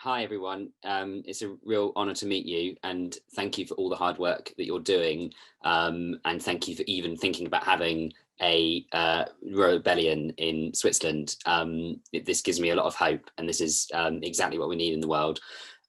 Hi, everyone. It's a real honour to meet you, and thank you for all the hard work that you're doing. And thank you for even thinking about having a rebellion in Switzerland. This gives me a lot of hope, and this is exactly what we need in the world.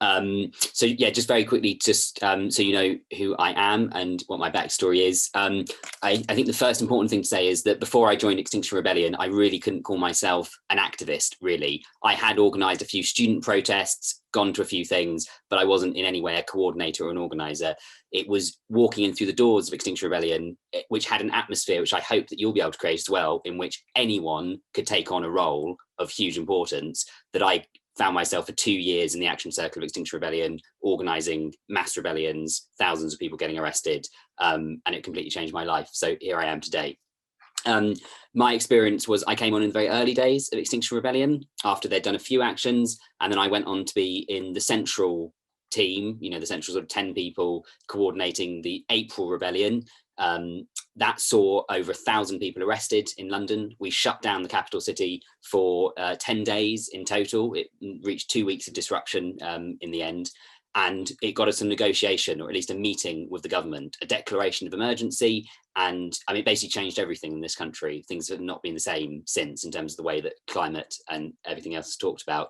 So yeah, just very quickly, just so you know who I am and what my backstory is. I think the first important thing to say is that before I joined Extinction Rebellion, I really couldn't call myself an activist, really. I had organised a few student protests, gone to a few things, but I wasn't in any way a coordinator or an organiser. It was walking in through the doors of Extinction Rebellion, which had an atmosphere, which I hope that you'll be able to create as well, in which anyone could take on a role of huge importance, that I found myself for 2 years in the action circle of Extinction Rebellion, organising mass rebellions, thousands of people getting arrested, and it completely changed my life. So here I am today. My experience was I came on in the very early days of Extinction Rebellion after they'd done a few actions, and then I went on to be in the central team, you know, the central sort of 10 people coordinating the April Rebellion. That saw over 1,000 people arrested in London. We shut down the capital city for 10 days in total. It reached 2 weeks of disruption in the end. And it got us a negotiation, or at least a meeting with the government, a declaration of emergency. And I mean, it basically changed everything in this country. Things have not been the same since in terms of the way that climate and everything else is talked about.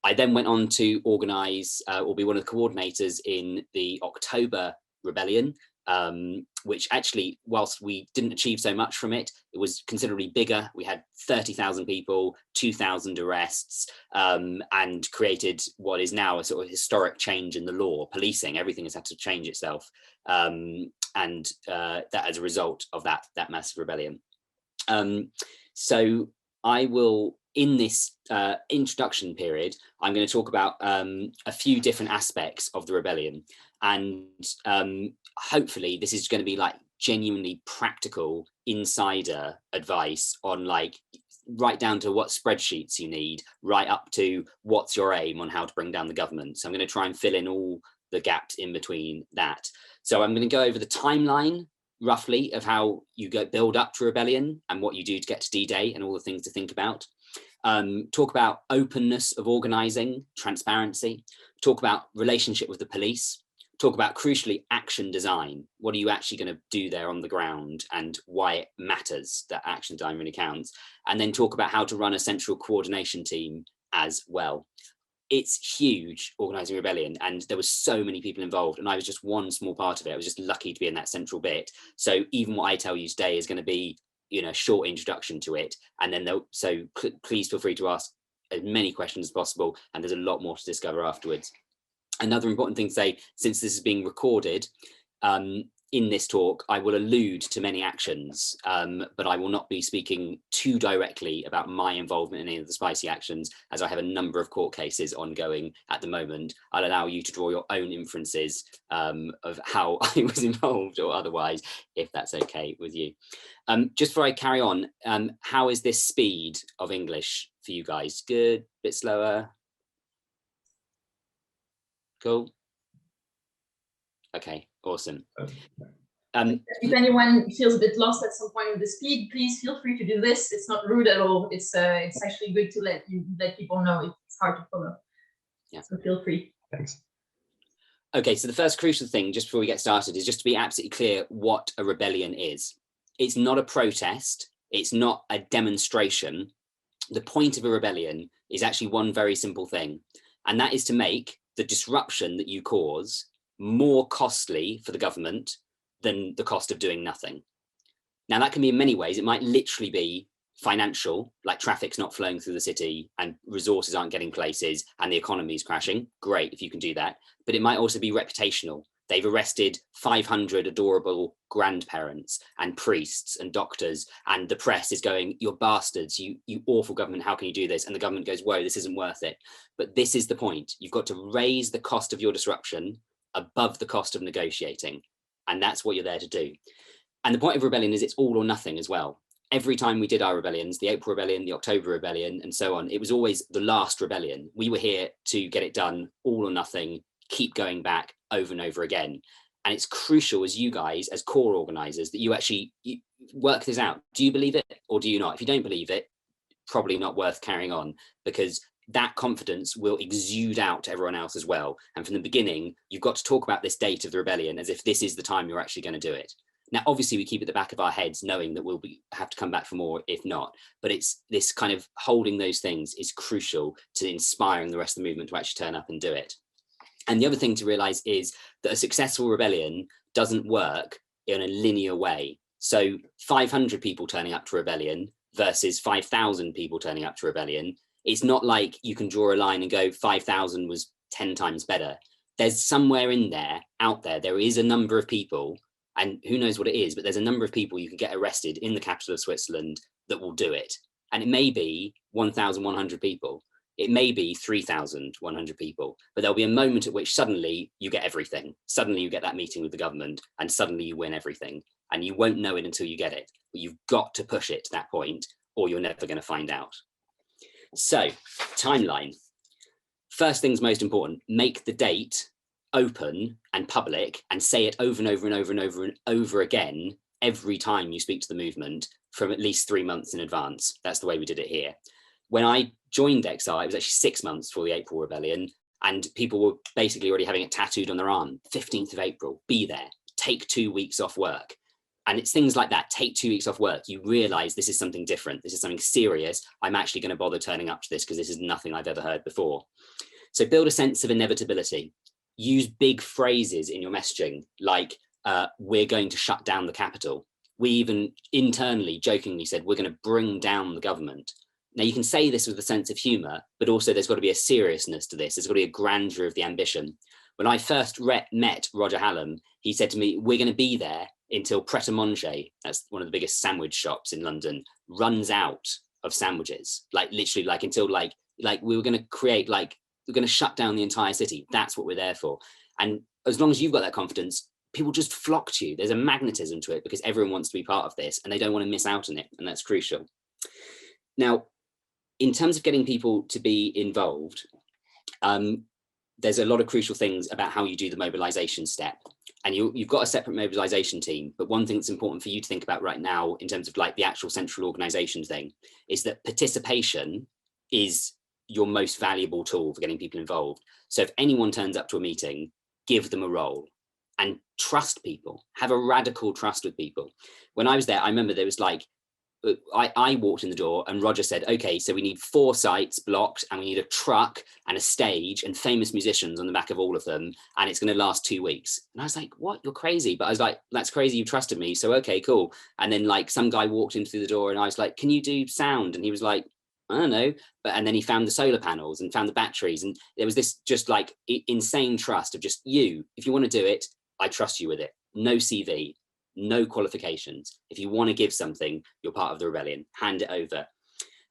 I then went on to organise or be one of the coordinators in the October Rebellion, which actually, whilst we didn't achieve so much from it, it was considerably bigger. We had 30,000 people, 2,000 arrests, and created what is now a sort of historic change in the law. Policing, everything has had to change itself. And that as a result of that massive rebellion. So I will, in this introduction period, I'm going to talk about a few different aspects of the rebellion. And hopefully this is going to be like genuinely practical insider advice on, like, right down to what spreadsheets you need, right up to what's your aim on how to bring down the government. So I'm going to try and fill in all the gaps in between that. So I'm going to go over the timeline roughly of how you build up to rebellion and what you do to get to D-Day and all the things to think about. Talk about openness of organising, transparency, talk about relationship with the police, talk about, crucially, action design. What are you actually going to do there on the ground and why it matters that action design really counts? And then talk about how to run a central coordination team as well. It's huge, organising rebellion, and there were so many people involved, and I was just one small part of it. I was just lucky to be in that central bit. So even what I tell you today is going to be, you know, a short introduction to it, and then please feel free to ask as many questions as possible, and there's a lot more to discover afterwards. Another important thing to say, since this is being recorded, in this talk, I will allude to many actions, but I will not be speaking too directly about my involvement in any of the spicy actions, as I have a number of court cases ongoing at the moment. I'll allow you to draw your own inferences of how I was involved or otherwise, if that's okay with you. Just before I carry on, how is this speed of English for you guys? Good, bit slower? Cool. Okay, awesome. If anyone feels a bit lost at some point with the speed, please feel free to do this. It's not rude at all. It's actually good to let people know if it's hard to follow. Yeah. So feel free. Thanks. Okay, so the first crucial thing, just before we get started, is just to be absolutely clear what a rebellion is. It's not a protest. It's not a demonstration. The point of a rebellion is actually one very simple thing, and that is to make the disruption that you cause more costly for the government than the cost of doing nothing. Now, that can be in many ways. It might literally be financial, like traffic's not flowing through the city and resources aren't getting places and the economy is crashing. Great if you can do that. But it might also be reputational. They've arrested 500 adorable grandparents and priests and doctors, and the press is going, "You're bastards, you awful government, how can you do this?" And the government goes, "Whoa, this isn't worth it." But this is the point. You've got to raise the cost of your disruption above the cost of negotiating. And that's what you're there to do. And the point of rebellion is it's all or nothing as well. Every time we did our rebellions, the April Rebellion, the October Rebellion, and so on, it was always the last rebellion. We were here to get it done, all or nothing, keep going back over and over again. And it's crucial as you guys, as core organisers, that you actually work this out. Do you believe it or do you not? If you don't believe it, probably not worth carrying on, because that confidence will exude out to everyone else as well. And from the beginning, you've got to talk about this date of the rebellion as if this is the time you're actually going to do it. Now, obviously, we keep at the back of our heads knowing that we'll have to come back for more if not. But it's this kind of holding those things is crucial to inspiring the rest of the movement to actually turn up and do it. And the other thing to realize is that a successful rebellion doesn't work in a linear way. So 500 people turning up to rebellion versus 5,000 people turning up to rebellion. It's not like you can draw a line and go 5,000 was 10 times better. There's somewhere in there, out there, there is a number of people, and who knows what it is, but there's a number of people you can get arrested in the capital of Switzerland that will do it. And it may be 1,100 people. It may be 3,100 people, but there'll be a moment at which suddenly you get everything. Suddenly you get that meeting with the government and suddenly you win everything. And you won't know it until you get it. But you've got to push it to that point or you're never going to find out. So, timeline. First thing's most important, make the date open and public and say it over and over and over and over and over again every time you speak to the movement from at least 3 months in advance. That's the way we did it here. When I joined XR, it was actually 6 months before the April Rebellion, and people were basically already having it tattooed on their arm. 15th of April, be there, take 2 weeks off work. And it's things like that, take 2 weeks off work. You realize this is something different. This is something serious. I'm actually going to bother turning up to this because this is nothing I've ever heard before. So build a sense of inevitability. Use big phrases in your messaging, like we're going to shut down the capital. We even internally jokingly said, we're going to bring down the government. Now you can say this with a sense of humor, but also there's got to be a seriousness to this. There's got to be a grandeur of the ambition. When I first met Roger Hallam, he said to me, we're going to be there until Pret a Manger, that's one of the biggest sandwich shops in London, runs out of sandwiches. Like literally, like until like we were going to create, like we're going to shut down the entire city. That's what we're there for. And as long as you've got that confidence, people just flock to you. There's a magnetism to it because everyone wants to be part of this and they don't want to miss out on it. And that's crucial. Now, in terms of getting people to be involved, there's a lot of crucial things about how you do the mobilization step. And you've got a separate mobilization team, but one thing that's important for you to think about right now in terms of like the actual central organization thing is that participation is your most valuable tool for getting people involved. So if anyone turns up to a meeting, give them a role and trust people, have a radical trust with people. When I was there, I remember there was like, I walked in the door and Roger said, okay, so we need 4 sites blocked and we need a truck and a stage and famous musicians on the back of all of them. And it's going to last 2 weeks. And I was like, what? You're crazy. But I was like, that's crazy. You trusted me. So, okay, cool. And then like some guy walked in through the door and I was like, can you do sound? And he was like, I don't know. And then he found the solar panels and found the batteries. And there was this just like insane trust of just you. If you want to do it, I trust you with it. No CV. No qualifications. If you want to give something, you're part of the rebellion, hand it over.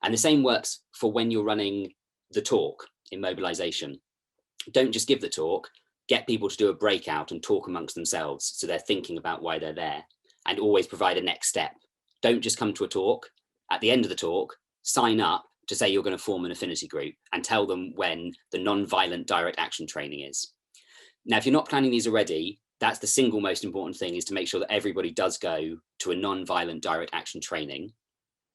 And the same works for when you're running the talk in mobilization. Don't just give the talk, get people to do a breakout and talk amongst themselves so they're thinking about why they're there, and always provide a next step. Don't just come to a talk. At the end of the talk, sign up to say you're going to form an affinity group and tell them when the non-violent direct action training is. Now, if you're not planning these already, that's the single most important thing, is to make sure that everybody does go to a non-violent direct action training.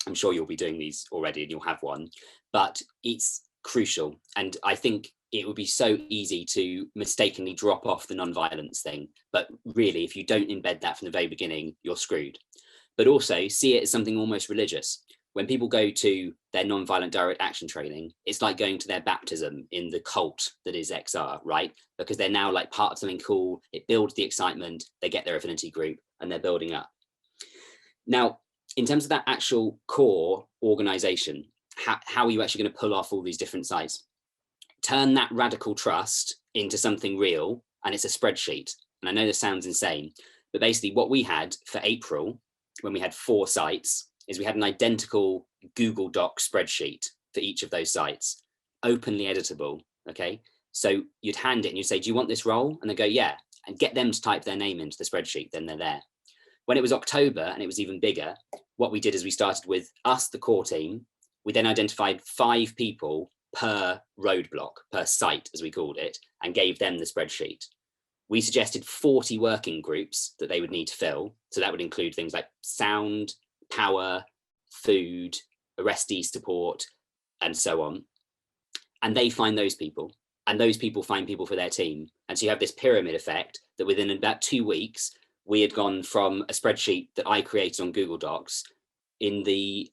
I'm sure you'll be doing these already and you'll have one, but it's crucial. And I think it would be so easy to mistakenly drop off the non-violence thing. But really, if you don't embed that from the very beginning, you're screwed. But also see it as something almost religious. When people go to their non-violent direct action training, it's like going to their baptism in the cult that is XR, right? Because they're now like part of something cool. It builds the excitement. They get their affinity group and they're building up. Now, in terms of that actual core organization, how are you actually going to pull off all these different sites? Turn that radical trust into something real, and it's a spreadsheet. And I know this sounds insane, but basically what we had for April, when we had 4 sites, is we had an identical Google Doc spreadsheet for each of those sites, openly editable, okay? So you'd hand it and you'd say, do you want this role? And they go, yeah, and get them to type their name into the spreadsheet, then they're there. When it was October and it was even bigger, what we did is we started with us, the core team. We then identified 5 people per roadblock, per site, as we called it, and gave them the spreadsheet. We suggested 40 working groups that they would need to fill. So that would include things like sound, power, food, arrestee support, and so on. and they find those people, and those people find people for their team. And so you have this pyramid effect that within about 2 weeks, we had gone from a spreadsheet that I created on Google Docs. In the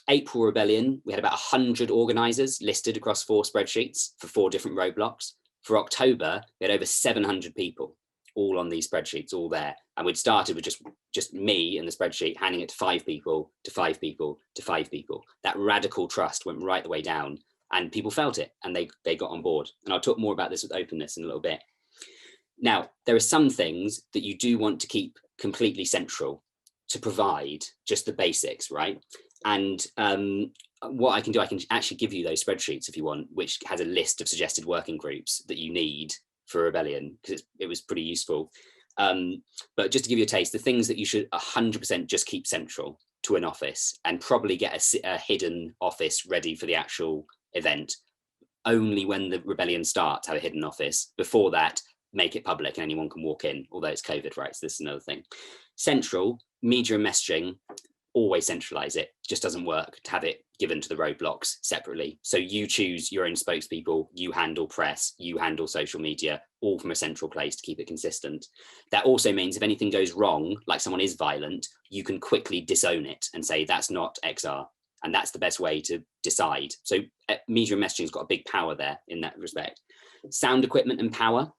April rebellion, we had about 100 organisers listed across 4 spreadsheets for 4 different roadblocks. For October, we had over 700 people all on these spreadsheets, all there. And we'd started with just me and the spreadsheet, handing it to 5 people, to 5 people, to 5 people. That radical trust went right the way down, and people felt it, and they got on board. And I'll talk more about this with openness in a little bit. Now, there are some things that you do want to keep completely central to provide just the basics, right? And what I can do, I can actually give you those spreadsheets if you want, which has a list of suggested working groups that you need for rebellion, because it was pretty useful. But just to give you a taste, the things that you should 100% just keep central to an office, and probably get a hidden office ready for the actual event. Only when the rebellion starts, have a hidden office. Before that, make it public and anyone can walk in, although it's COVID, right? So this is another thing. Central, media and messaging, always centralize it. Just doesn't work to have it given to the roadblocks separately. So you choose your own spokespeople, you handle press, you handle social media, all from a central place to keep it consistent. That also means if anything goes wrong, like someone is violent, you can quickly disown it and say that's not XR. And that's the best way to decide. So media and messaging's got a big power there in that respect. Sound equipment and power.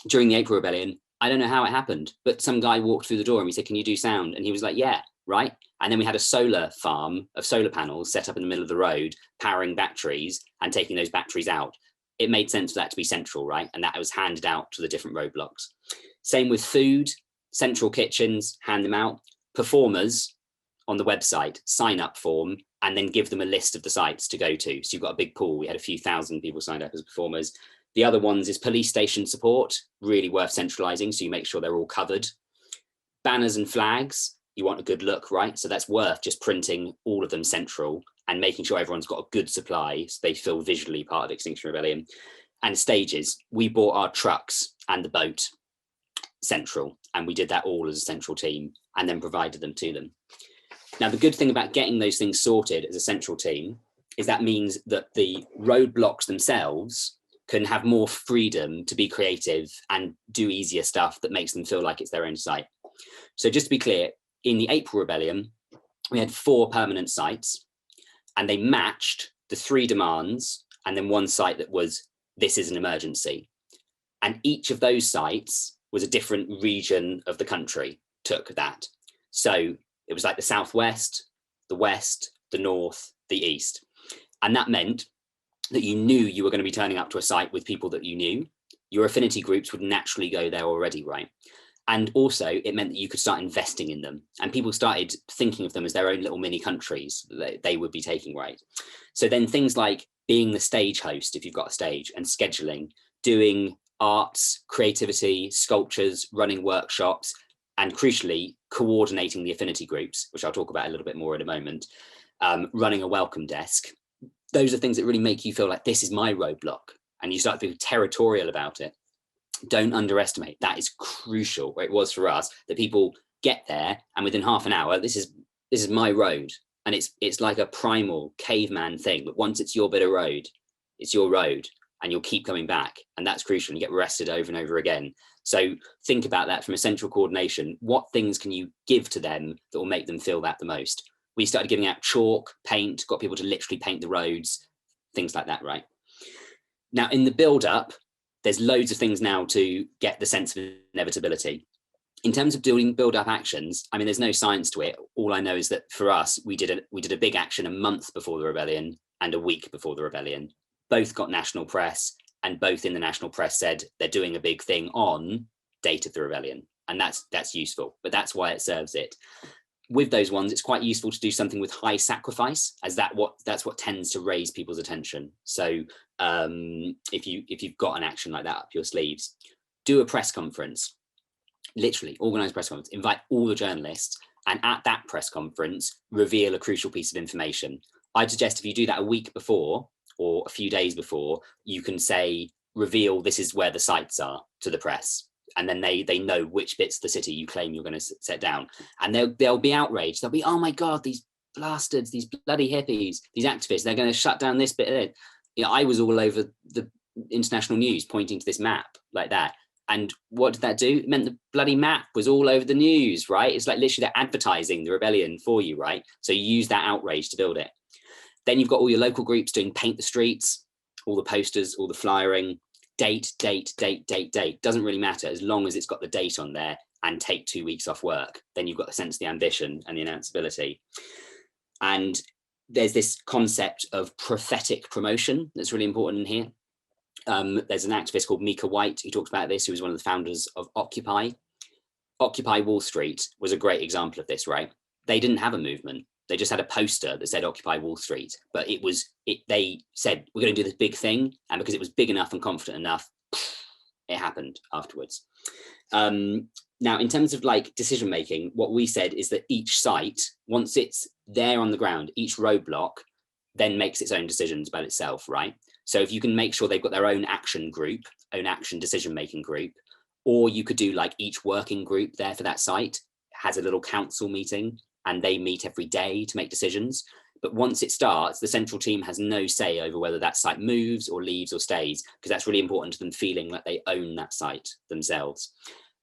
During the April Rebellion, I don't know how it happened, but some guy walked through the door and we said, can you do sound? And he was like, yeah, right. And then we had a solar farm of solar panels set up in the middle of the road, powering batteries and taking those batteries out. It made sense for that to be central, right? And that was handed out to the different roadblocks. Same with food, central kitchens, hand them out. Performers on the website, sign up form, and then give them a list of the sites to go to. So you've got a big pool. We had a few thousand people signed up as performers. The other ones is police station support, really worth centralizing, so you make sure they're all covered. Banners and flags, you want a good look, right? So that's worth just printing all of them central and making sure everyone's got a good supply so they feel visually part of Extinction Rebellion. And stages, we bought our trucks and the boat central, and we did that all as a central team and then provided them to them. Now, the good thing about getting those things sorted as a central team is that means that the roadblocks themselves can have more freedom to be creative and do easier stuff that makes them feel like it's their own site. So just to be clear, in the April Rebellion, we had 4 permanent sites, and they matched the 3 demands and then 1 site that was, this is an emergency. And each of those sites was a different region of the country, took that. So it was like the Southwest, the West, the North, the East. And that meant that you knew you were going to be turning up to a site with people that you knew. Your affinity groups would naturally go there already, right? And also it meant that you could start investing in them, and people started thinking of them as their own little mini countries that they would be taking, right? So then things like being the stage host, if you've got a stage, and scheduling, doing arts, creativity, sculptures, running workshops, and crucially, coordinating the affinity groups, which I'll talk about a little bit more in a moment, running a welcome desk. Those are things that really make you feel like this is my roadblock, and you start to be territorial about it. Don't underestimate, that is crucial. It was for us, that people get there and within half an hour, this is my road. And it's like a primal caveman thing, but once it's your bit of road, it's your road, and you'll keep coming back. And that's crucial, and you get rested over and over again. So think about that from a central coordination. What things can you give to them that will make them feel that the most? We started giving out chalk, paint, got people to literally paint the roads, things like that, right? Now, in the build-up, there's loads of things now to get the sense of inevitability. In terms of doing build-up actions, I mean, there's no science to it. All I know is that for us, we did a big action a month before the rebellion and a week before the rebellion. Both got national press, and both in the national press said they're doing a big thing on date of the rebellion. And that's useful, but that's why it serves it. With those ones, it's quite useful to do something with high sacrifice, as that's what tends to raise people's attention. So if you've got an action like that up your sleeves, do a press conference, literally organize a press conference, invite all the journalists, and at that press conference, reveal a crucial piece of information. I'd suggest if you do that a week before or a few days before, you can say, reveal this is where the sites are to the press. And then they know which bits of the city you claim you're going to set down. And they'll be outraged. They'll be, oh my God, these bastards, these bloody hippies, these activists, they're going to shut down this bit. I was all over the international news pointing to this map like that. And what did that do? It meant the bloody map was all over the news, right? It's like literally they're advertising the rebellion for you, right? So you use that outrage to build it. Then you've got all your local groups doing paint the streets, all the posters, all the flyering, date. Doesn't really matter as long as it's got the date on there and take 2 weeks off work. Then you've got the sense of the ambition and the announceability. And there's this concept of prophetic promotion that's really important in here. There's an activist called Mika White who talks about this, who was one of the founders of Occupy. Occupy Wall Street was a great example of this, right? They didn't have a movement. They just had a poster that said Occupy Wall Street, but they said, we're going to do this big thing. And because it was big enough and confident enough, it happened afterwards. Now, in terms of like decision-making, what we said is that each site, once it's there on the ground, each roadblock then makes its own decisions about itself, right? So if you can make sure they've got their own action group, own action decision-making group, or you could do like each working group there for that site has a little council meeting and they meet every day to make decisions. But once it starts, the central team has no say over whether that site moves or leaves or stays, because that's really important to them feeling like they own that site themselves.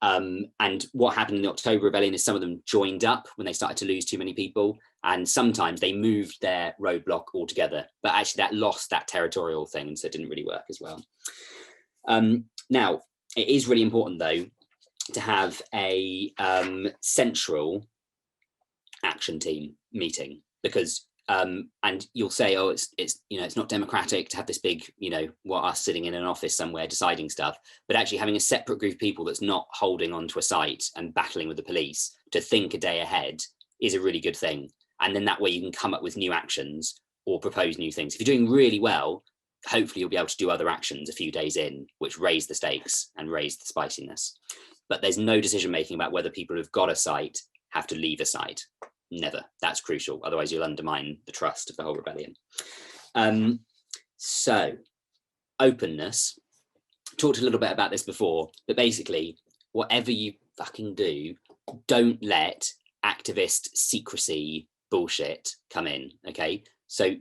And what happened in the October Rebellion is some of them joined up when they started to lose too many people, and sometimes they moved their roadblock altogether, but actually that lost that territorial thing, and so it didn't really work as well. Now, it is really important though to have a central action team meeting, because and you'll say, oh, it's not democratic to have this big, us sitting in an office somewhere deciding stuff, but actually having a separate group of people that's not holding onto a site and battling with the police to think a day ahead is a really good thing. And then that way you can come up with new actions or propose new things. If you're doing really well, hopefully you'll be able to do other actions a few days in, which raise the stakes and raise the spiciness. But there's no decision making about whether people who've got a site have to leave a site. Never. That's crucial. Otherwise you'll undermine the trust of the whole rebellion. So openness, talked a little bit about this before, but basically whatever you fucking do, don't let activist secrecy bullshit come in. Okay, so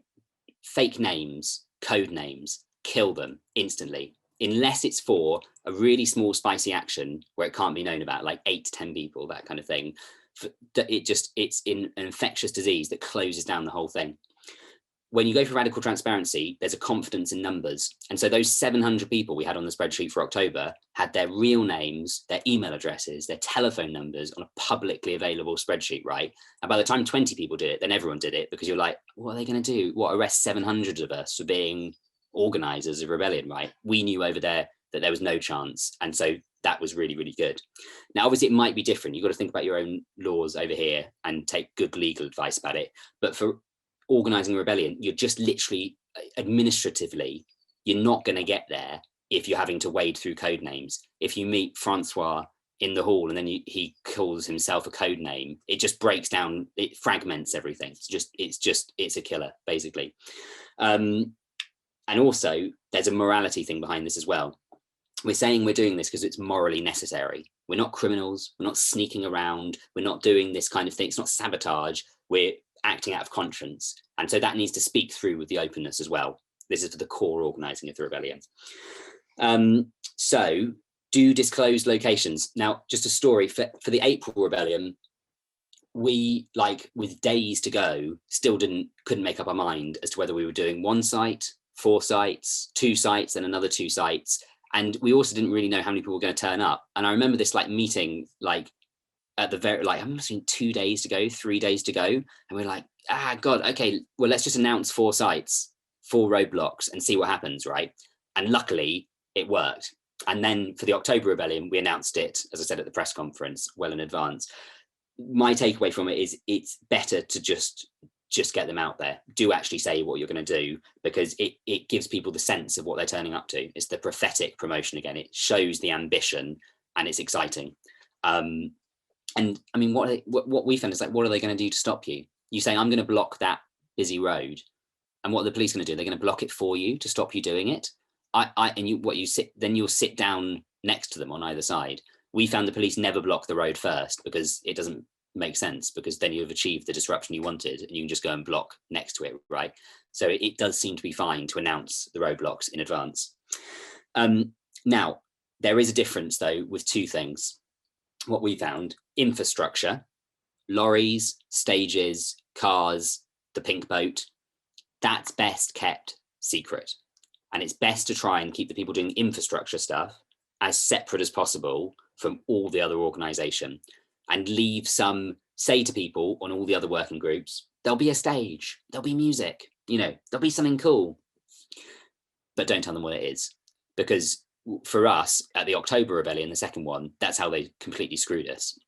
fake names, code names, kill them instantly, unless it's for a really small spicy action where it can't be known about, like 8 to 10 people, that kind of thing. It's an infectious disease that closes down the whole thing. When you go for radical transparency, there's a confidence in numbers. And so those 700 people we had on the spreadsheet for October had their real names, their email addresses, their telephone numbers on a publicly available spreadsheet, right? And by the time 20 people did it, then everyone did it, because you're like, what are they going to do? What, arrest 700 of us for being organizers of rebellion, right? We knew over there that there was no chance. And so that was really, really good. Now, obviously, it might be different. You've got to think about your own laws over here and take good legal advice about it. But for organizing a rebellion, you're just literally administratively, you're not going to get there if you're having to wade through code names. If you meet Francois in the hall and then he calls himself a code name, it just breaks down, it fragments everything. It's a killer, basically. And also, there's a morality thing behind this as well. We're saying we're doing this because it's morally necessary. We're not criminals. We're not sneaking around. We're not doing this kind of thing. It's not sabotage. We're acting out of conscience. And so that needs to speak through with the openness as well. This is for the core organizing of the rebellion. So do disclose locations. Now, just a story for the April rebellion, we, like, with days to go, still couldn't make up our mind as to whether we were doing 1 site, 4 sites, 2 sites, and another 2 sites. And we also didn't really know how many people were going to turn up. And I remember this meeting, at the very, I must have been 2 days to go, 3 days to go. And we're like, God, okay, well, let's just announce 4 sites, 4 roadblocks and see what happens, right? And luckily it worked. And then for the October rebellion, we announced it, as I said, at the press conference well in advance. My takeaway from it is it's better to just get them out there. Do actually say what you're going to do, because it gives people the sense of what they're turning up to. It's the prophetic promotion again. It shows the ambition and it's exciting. And I mean, what we found is, what are they going to do to stop you? You say, I'm going to block that busy road. And what are the police going to do? They're going to block it for you to stop you doing it. You'll sit down next to them on either side. We found the police never block the road first, because it doesn't make sense, because then you've achieved the disruption you wanted and you can just go and block next to it, right? So it does seem to be fine to announce the roadblocks in advance. Now, there is a difference though with two things. What we found: infrastructure, lorries, stages, cars, the pink boat, that's best kept secret. And it's best to try and keep the people doing infrastructure stuff as separate as possible from all the other organisation, and leave some say to people on all the other working groups, there'll be a stage, there'll be music, you know, there'll be something cool, but don't tell them what it is. Because for us at the October Rebellion, the second one, that's how they completely screwed us.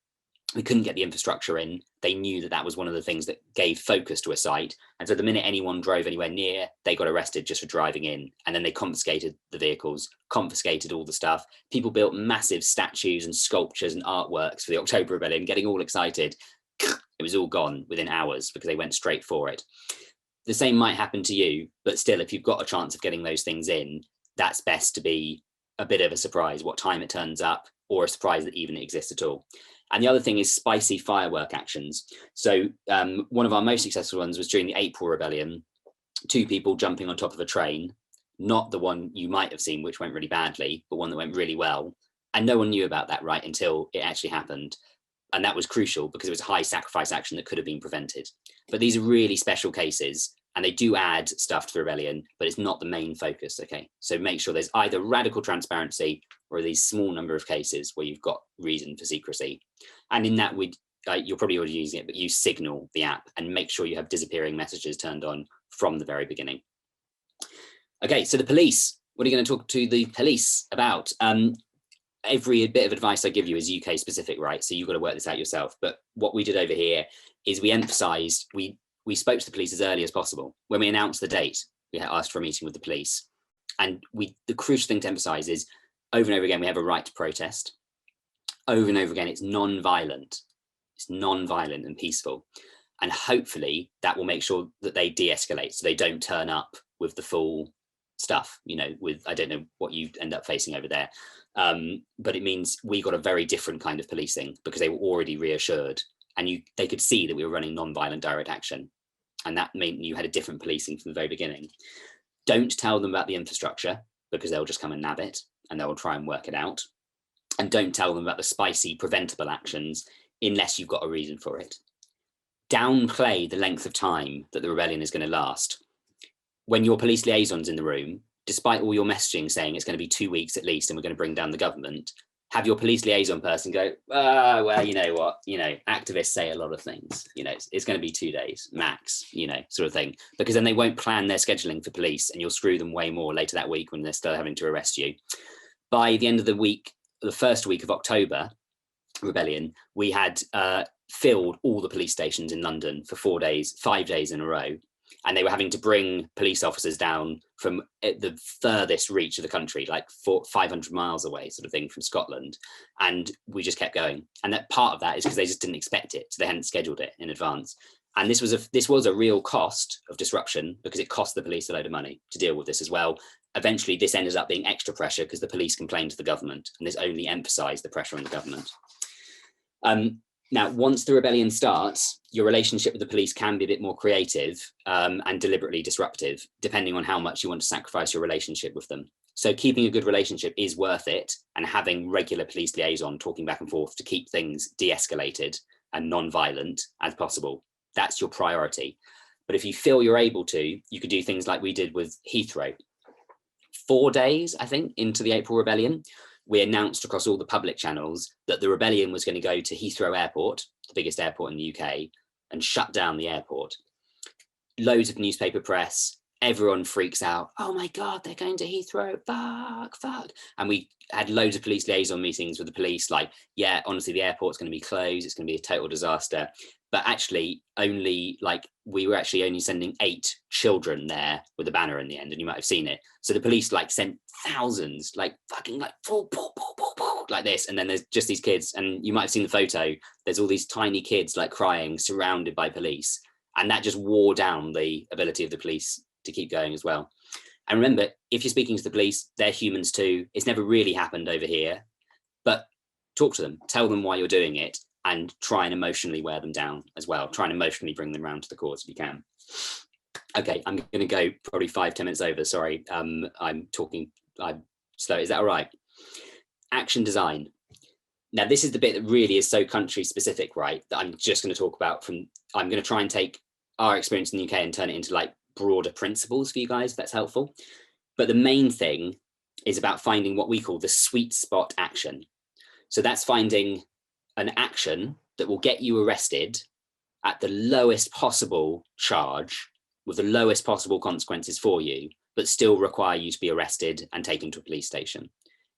We couldn't get the infrastructure in. They knew that that was one of the things that gave focus to a site. And so the minute anyone drove anywhere near, they got arrested just for driving in. And then they confiscated the vehicles, confiscated all the stuff. People built massive statues and sculptures and artworks for the October Rebellion, getting all excited. It was all gone within hours because they went straight for it. The same might happen to you, but still, if you've got a chance of getting those things in, that's best to be a bit of a surprise what time it turns up, or a surprise that even it exists at all. And the other thing is spicy firework actions. So one of our most successful ones was during the April Rebellion, 2 people jumping on top of a train, not the one you might have seen, which went really badly, but one that went really well. And no one knew about that, right, until it actually happened. And that was crucial because it was a high sacrifice action that could have been prevented. But these are really special cases, and they do add stuff to the rebellion, but it's not the main focus, okay? So make sure there's either radical transparency or these small number of cases where you've got reason for secrecy. And in that, you're probably already using it, but use Signal, the app, and make sure you have disappearing messages turned on from the very beginning. Okay, so the police. What are you going to talk to the police about? Every bit of advice I give you is UK specific, right? So you've got to work this out yourself. But what we did over here is we emphasised, we spoke to the police as early as possible. When we announced the date, we had asked for a meeting with the police. And the crucial thing to emphasise is, over and over again, we have a right to protest. Over and over again, it's non-violent. It's non-violent and peaceful. And hopefully that will make sure that they de-escalate, so they don't turn up with the full stuff, you know, with, I don't know what you end up facing over there. But it means we got a very different kind of policing because they were already reassured, and they could see that we were running non-violent direct action. And that meant you had a different policing from the very beginning. Don't tell them about the infrastructure, because they'll just come and nab it and they'll try and work it out. And don't tell them about the spicy preventable actions unless you've got a reason for it. Downplay the length of time that the rebellion is going to last. When your police liaison's in the room, despite all your messaging saying it's going to be 2 weeks at least and we're going to bring down the government, have your police liaison person go, well, you know what, you know, activists say a lot of things, you know, it's going to be 2 days max, you know, sort of thing, because then they won't plan their scheduling for police and you'll screw them way more later that week when they're still having to arrest you. By the end of the week, the first week of October rebellion, we had filled all the police stations in London for 4 days, 5 days in a row. And they were having to bring police officers down from the furthest reach of the country, like 500 miles away, sort of thing, from Scotland. And we just kept going. And that part of that is because they just didn't expect it. So they hadn't scheduled it in advance. And this was a real cost of disruption, because it cost the police a load of money to deal with this as well. Eventually, this ended up being extra pressure because the police complained to the government, and this only emphasised the pressure on the government. Now, once the rebellion starts, your relationship with the police can be a bit more creative and deliberately disruptive, depending on how much you want to sacrifice your relationship with them. So keeping a good relationship is worth it, and having regular police liaison talking back and forth to keep things de-escalated and non-violent as possible. That's your priority. But if you feel you're able to, you could do things like we did with Heathrow. 4 days, I think, into the April Rebellion, we announced across all the public channels that the rebellion was going to go to Heathrow Airport, the biggest airport in the UK, and shut down the airport. Loads of newspaper press, everyone freaks out. Oh my God, they're going to Heathrow, fuck. And we had loads of police liaison meetings with the police, like, yeah, honestly, the airport's going to be closed. It's going to be a total disaster. But actually we were actually only sending 8 children there with a banner in the end, and you might have seen it. So the police sent thousands, fucking like this, and then there's just these kids, and you might have seen the photo. There's all these tiny kids crying, surrounded by police, and that just wore down the ability of the police to keep going as well. And remember, if you're speaking to the police, they're humans too. It's never really happened over here, but talk to them, tell them why you're doing it, and try and emotionally wear them down as well. Try and emotionally bring them round to the cause if you can. Okay, I'm going to go probably 5-10 minutes over. Sorry, I'm slow. Is that all right? Action design. Now, this is the bit that really is so country specific, right? That I'm just going to talk about I'm going to try and take our experience in the UK and turn it into like broader principles for you guys, if that's helpful. But the main thing is about finding what we call the sweet spot action. So that's finding an action that will get you arrested at the lowest possible charge with the lowest possible consequences for you, but still require you to be arrested and taken to a police station.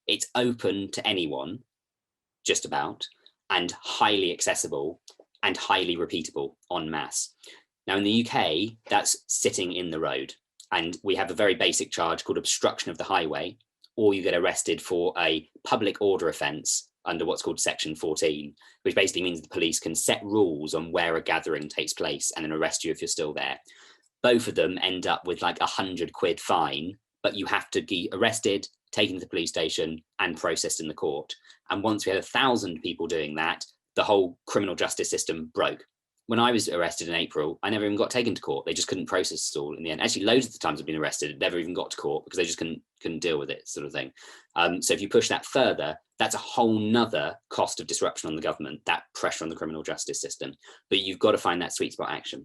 It's open to anyone, just about, and highly accessible and highly repeatable en masse. Now in the UK, that's sitting in the road. And we have a very basic charge called obstruction of the highway, or you get arrested for a public order offence under what's called Section 14, which basically means the police can set rules on where a gathering takes place and then arrest you if you're still there. Both of them end up with like £100 fine, but you have to be arrested, taken to the police station and processed in the court. And once we had 1,000 people doing that, the whole criminal justice system broke. When I was arrested in April, I never even got taken to court. They just couldn't process it all in the end. Actually, loads of the times I've been arrested, never even got to court because they just couldn't deal with it, sort of thing. So if you push that further, that's a whole nother cost of disruption on the government, that pressure on the criminal justice system. But you've got to find that sweet spot action.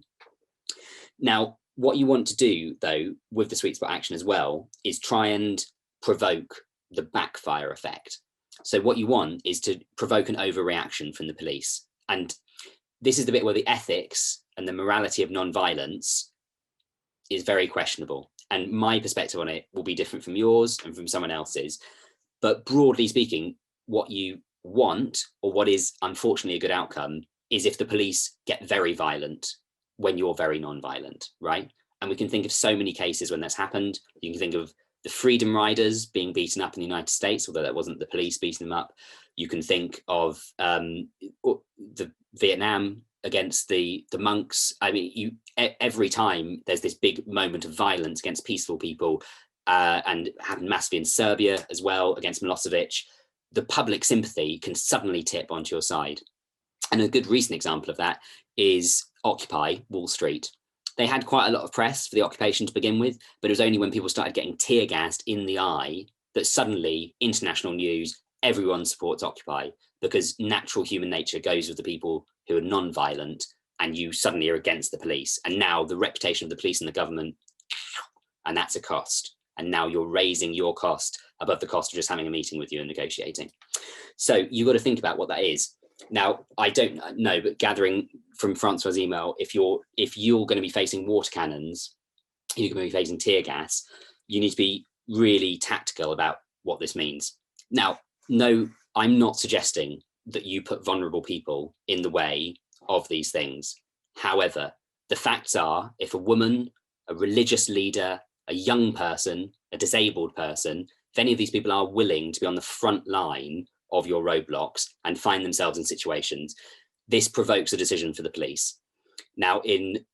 Now, what you want to do, though, with the sweet spot action as well, is try and provoke the backfire effect. So what you want is to provoke an overreaction from the police. And this is the bit where the ethics and the morality of non-violence is very questionable. And my perspective on it will be different from yours and from someone else's. But broadly speaking, what you want, or what is unfortunately a good outcome, is if the police get very violent when you're very non-violent, right? And we can think of so many cases when that's happened. You can think of the Freedom Riders being beaten up in the United States, although that wasn't the police beating them up. You can think of the Vietnam against the monks. I mean, every time there's this big moment of violence against peaceful people, and happened massively in Serbia as well against Milosevic, the public sympathy can suddenly tip onto your side. And a good recent example of that is Occupy Wall Street. They had quite a lot of press for the occupation to begin with, but it was only when people started getting tear gassed in the eye that suddenly international news, everyone supports Occupy, because natural human nature goes with the people who are non-violent, and you suddenly are against the police. And now the reputation of the police and the government, and that's a cost. And now you're raising your cost above the cost of just having a meeting with you and negotiating. So you've got to think about what that is. Now, I don't know, but gathering from Francois' email, if you're going to be facing water cannons, you're going to be facing tear gas, you need to be really tactical about what this means. Now, no, I'm not suggesting that you put vulnerable people in the way of these things. However, the facts are, if a woman, a religious leader, a young person, a disabled person, if any of these people are willing to be on the front line of your roadblocks and find themselves in situations, this provokes a decision for the police. Now,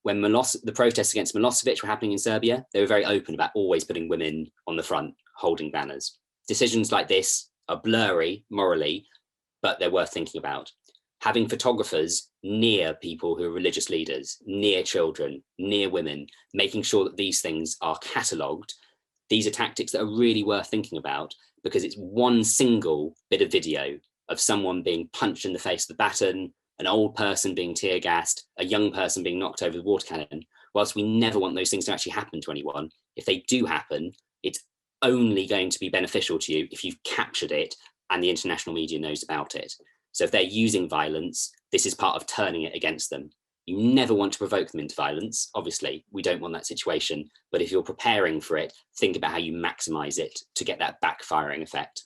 when the protests against Milosevic were happening in Serbia, they were very open about always putting women on the front, holding banners. Decisions like this are blurry morally, but they're worth thinking about. Having photographers near people who are religious leaders, near children, near women, making sure that these things are catalogued. These are tactics that are really worth thinking about, because it's one single bit of video of someone being punched in the face with a baton, an old person being tear gassed, a young person being knocked over the water cannon. Whilst we never want those things to actually happen to anyone, if they do happen, it's only going to be beneficial to you if you've captured it and the international media knows about it. So if they're using violence, this is part of turning it against them. You never want to provoke them into violence. Obviously, we don't want that situation. But if you're preparing for it, think about how you maximize it to get that backfiring effect.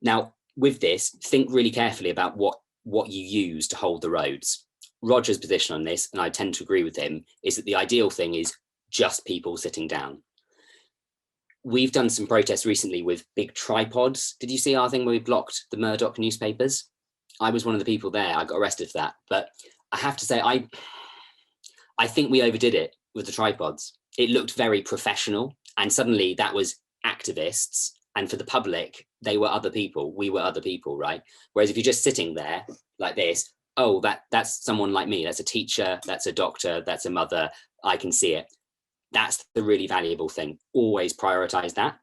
Now, with this, think really carefully about what you use to hold the roads. Roger's position on this, and I tend to agree with him, is that the ideal thing is just people sitting down. We've done some protests recently with big tripods. Did you see our thing where we blocked the Murdoch newspapers? I was one of the people there. I got arrested for that. But I have to say, I think we overdid it with the tripods. It looked very professional. And suddenly that was activists And for the public, they were other people. We were other people, right? Whereas if you're just sitting there like this, oh, that's someone like me. That's a teacher. That's a doctor. That's a mother. I can see it. That's the really valuable thing. Always prioritize that.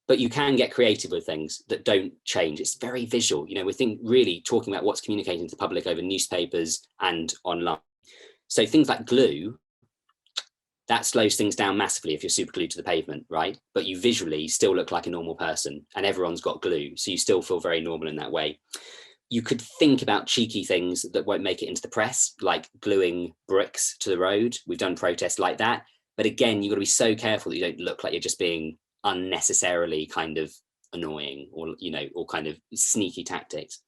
But you can get creative with things that don't change. It's very visual. You know, we're really talking about what's communicating to the public over newspapers and online. So things like glue, that slows things down massively if you're super glued to the pavement, right? But you visually still look like a normal person, and everyone's got glue. So you still feel very normal in that way. You could think about cheeky things that won't make it into the press, like gluing bricks to the road. We've done protests like that. But again, you've got to be so careful that you don't look like you're just being unnecessarily kind of annoying, or, you know, or kind of sneaky tactics.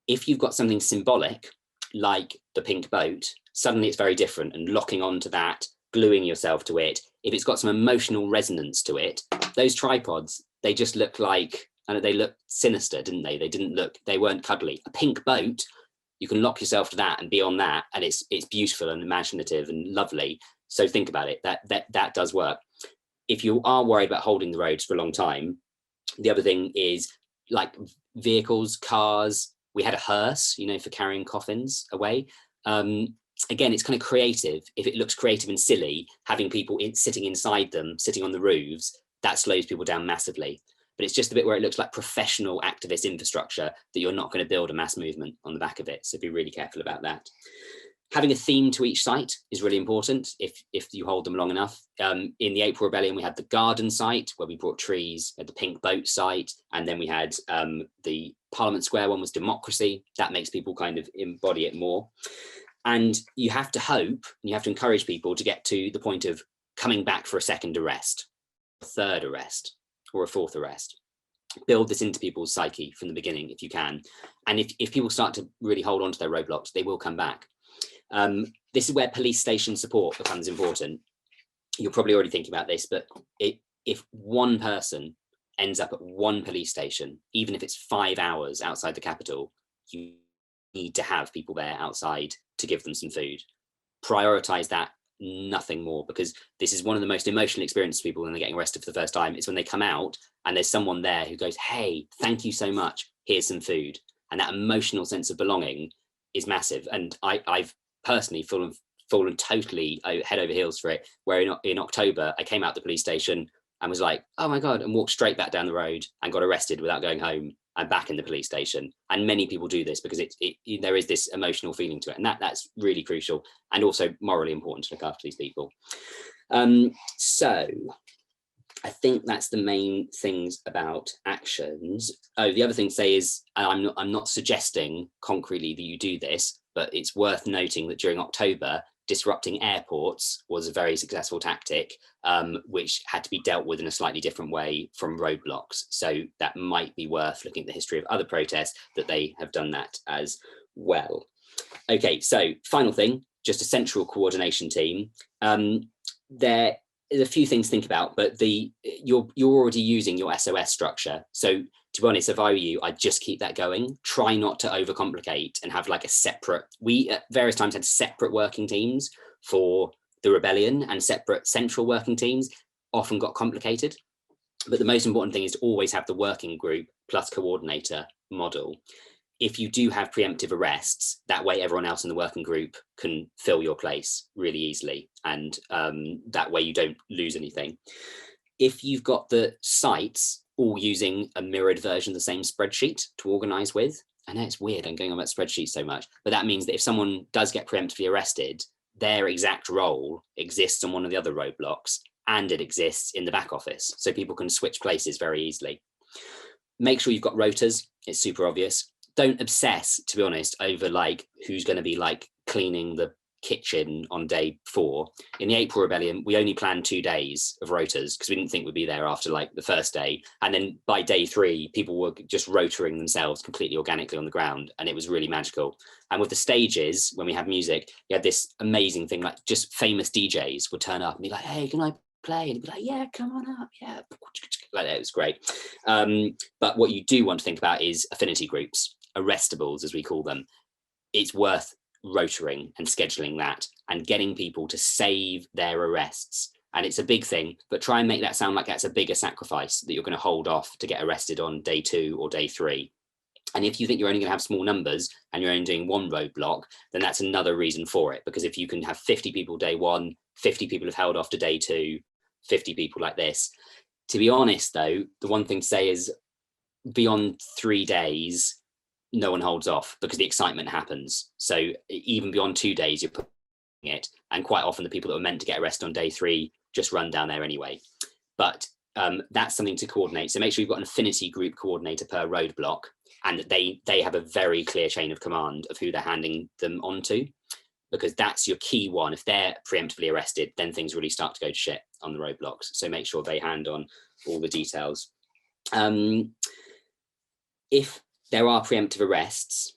If you've got something symbolic, like the pink boat, suddenly it's very different, and locking onto that, gluing yourself to it. If it's got some emotional resonance to it, those tripods, they just look like, and they look sinister, didn't they? They weren't cuddly. A pink boat, you can lock yourself to that and be on that, and it's beautiful and imaginative and lovely. So think about it. That does work. If you are worried about holding the roads for a long time, the other thing is like vehicles, cars. We had a hearse, you know, for carrying coffins away. Again, it's kind of creative. If it looks creative and silly, having people sitting inside them, sitting on the roofs, that slows people down massively. But it's just the bit where it looks like professional activist infrastructure that you're not going to build a mass movement on the back of it. So be really careful about that. Having a theme to each site is really important if you hold them long enough. In the April Rebellion, we had the garden site where we brought trees, at the pink boat site, and then we had the Parliament Square one was democracy. That makes people kind of embody it more. And you have to hope, and you have to encourage people to get to the point of coming back for a second arrest, a third arrest, or a fourth arrest. Build this into people's psyche from the beginning if you can. And if people start to really hold on to their roadblocks, they will come back. This is where police station support becomes important. You're probably already thinking about this, but if one person ends up at one police station, even if it's 5 hours outside the capital, you need to have people there outside to give them some food. Prioritize that, nothing more, because this is one of the most emotional experiences for people when they're getting arrested for the first time. It's when they come out and there's someone there who goes, hey, thank you so much, here's some food. And that emotional sense of belonging is massive. And I've personally fallen totally head over heels for it, where in October I came out the police station and was like, oh my God, and walked straight back down the road and got arrested without going home. I'm back in the police station. And many people do this because there is this emotional feeling to it, and that's really crucial and also morally important to look after these people. So I think that's the main things about actions. Oh, the other thing to say is, I'm not suggesting concretely that you do this, but it's worth noting that during October, disrupting airports was a very successful tactic, which had to be dealt with in a slightly different way from roadblocks. So that might be worth looking at the history of other protests that they have done that as well. Okay, so final thing, just a central coordination team. There is a few things to think about, but you're already using your SOS structure. So to be honest, if I were you, I'd just keep that going. Try not to overcomplicate and have like a separate, we at various times had separate working teams for the rebellion, and separate central working teams often got complicated. But the most important thing is to always have the working group plus coordinator model. If you do have preemptive arrests, that way everyone else in the working group can fill your place really easily. And that way you don't lose anything. If you've got the sites all using a mirrored version of the same spreadsheet to organize with, I know it's weird, I'm going on about spreadsheets so much, but that means that if someone does get preemptively arrested, their exact role exists on one of the other roadblocks, and it exists in the back office. So people can switch places very easily. Make sure you've got rotas, it's super obvious. Don't obsess, to be honest, over like who's going to be like cleaning the kitchen on day 4. In the April Rebellion, we only planned 2 days of rotas because we didn't think we'd be there after like the first day. And then by day 3, people were just rotating themselves completely organically on the ground. And it was really magical. And with the stages, when we had music, you had this amazing thing, like just famous DJs would turn up and be like, hey, can I play? And be like, yeah, come on up. Yeah. Like that, it was great. But what you do want to think about is affinity groups, arrestables, as we call them. It's worth rotoring and scheduling that and getting people to save their arrests and it's a big thing, but try and make that sound like that's a bigger sacrifice that you're going to hold off to get arrested on day 2 or day 3. And if you think you're only going to have small numbers and you're only doing one roadblock, then that's another reason for it. Because if you can have 50 people day 1, 50 people have held off to day 2, 50 people like this. To be honest, though, the one thing to say is beyond 3 days, no one holds off because the excitement happens. So even beyond 2 days, you're putting it. And quite often the people that were meant to get arrested on day 3 just run down there anyway. But that's something to coordinate. So make sure you've got an affinity group coordinator per roadblock, and that they have a very clear chain of command of who they're handing them on to, because that's your key one. If they're preemptively arrested, then things really start to go to shit on the roadblocks. So make sure they hand on all the details. If there are preemptive arrests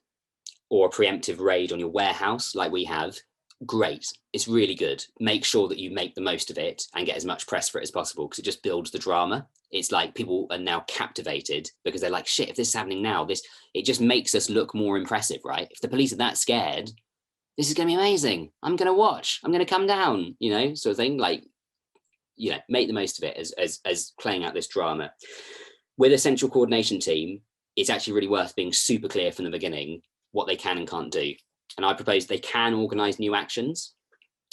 or a preemptive raid on your warehouse like we have, great, it's really good. Make sure that you make the most of it and get as much press for it as possible, because it just builds the drama. It's like people are now captivated because they're like, shit, if this is happening now, it just makes us look more impressive, right? If the police are that scared, this is going to be amazing. I'm going to watch, I'm going to come down, sort of thing. Like, make the most of it as playing out this drama. With a central coordination team, it's actually really worth being super clear from the beginning what they can and can't do. And I propose they can organise new actions.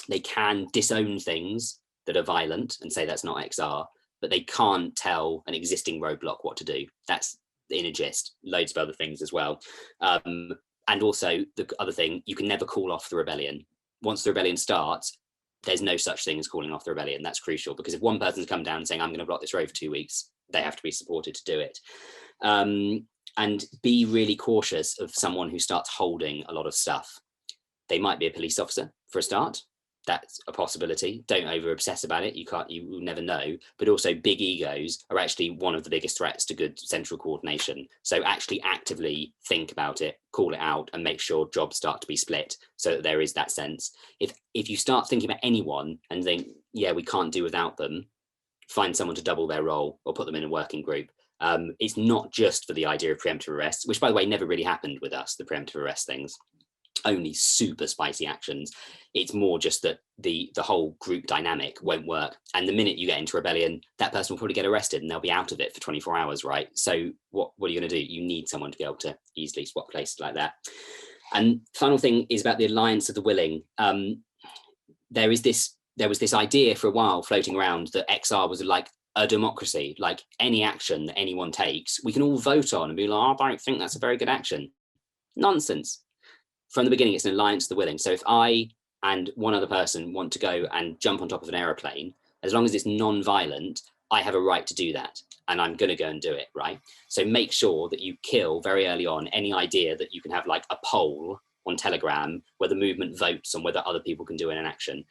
They can disown things that are violent and say that's not XR, but they can't tell an existing roadblock what to do. That's in a gist. Loads of other things as well. And also the other thing, you can never call off the rebellion. Once the rebellion starts, there's no such thing as calling off the rebellion. That's crucial, because if one person's come down saying, I'm going to block this road for 2 weeks, they have to be supported to do it. And be really cautious of someone who starts holding a lot of stuff. They might be a police officer for a start. That's a possibility. Don't over obsess about it. You will never know. But also big egos are actually one of the biggest threats to good central coordination. So actually actively think about it, call it out, and make sure jobs start to be split so that there is that sense. If you start thinking about anyone and think, yeah, we can't do without them, find someone to double their role or put them in a working group. It's not just for the idea of preemptive arrests, which by the way never really happened with us, the preemptive arrest things, only super spicy actions. It's more just that the whole group dynamic won't work, and the minute you get into rebellion, that person will probably get arrested and they'll be out of it for 24 hours, right? So what are you going to do? You need someone to be able to easily swap places like that. And final thing is about the alliance of the willing. There was this idea for a while floating around that XR was like a democracy, like any action that anyone takes, we can all vote on and be like, oh, I don't think that's a very good action. Nonsense. From the beginning, it's an alliance of the willing. So if I and one other person want to go and jump on top of an aeroplane, as long as it's non-violent, I have a right to do that. And I'm going to go and do it, right? So make sure that you kill very early on any idea that you can have like a poll on Telegram where the movement votes on whether other people can do an action.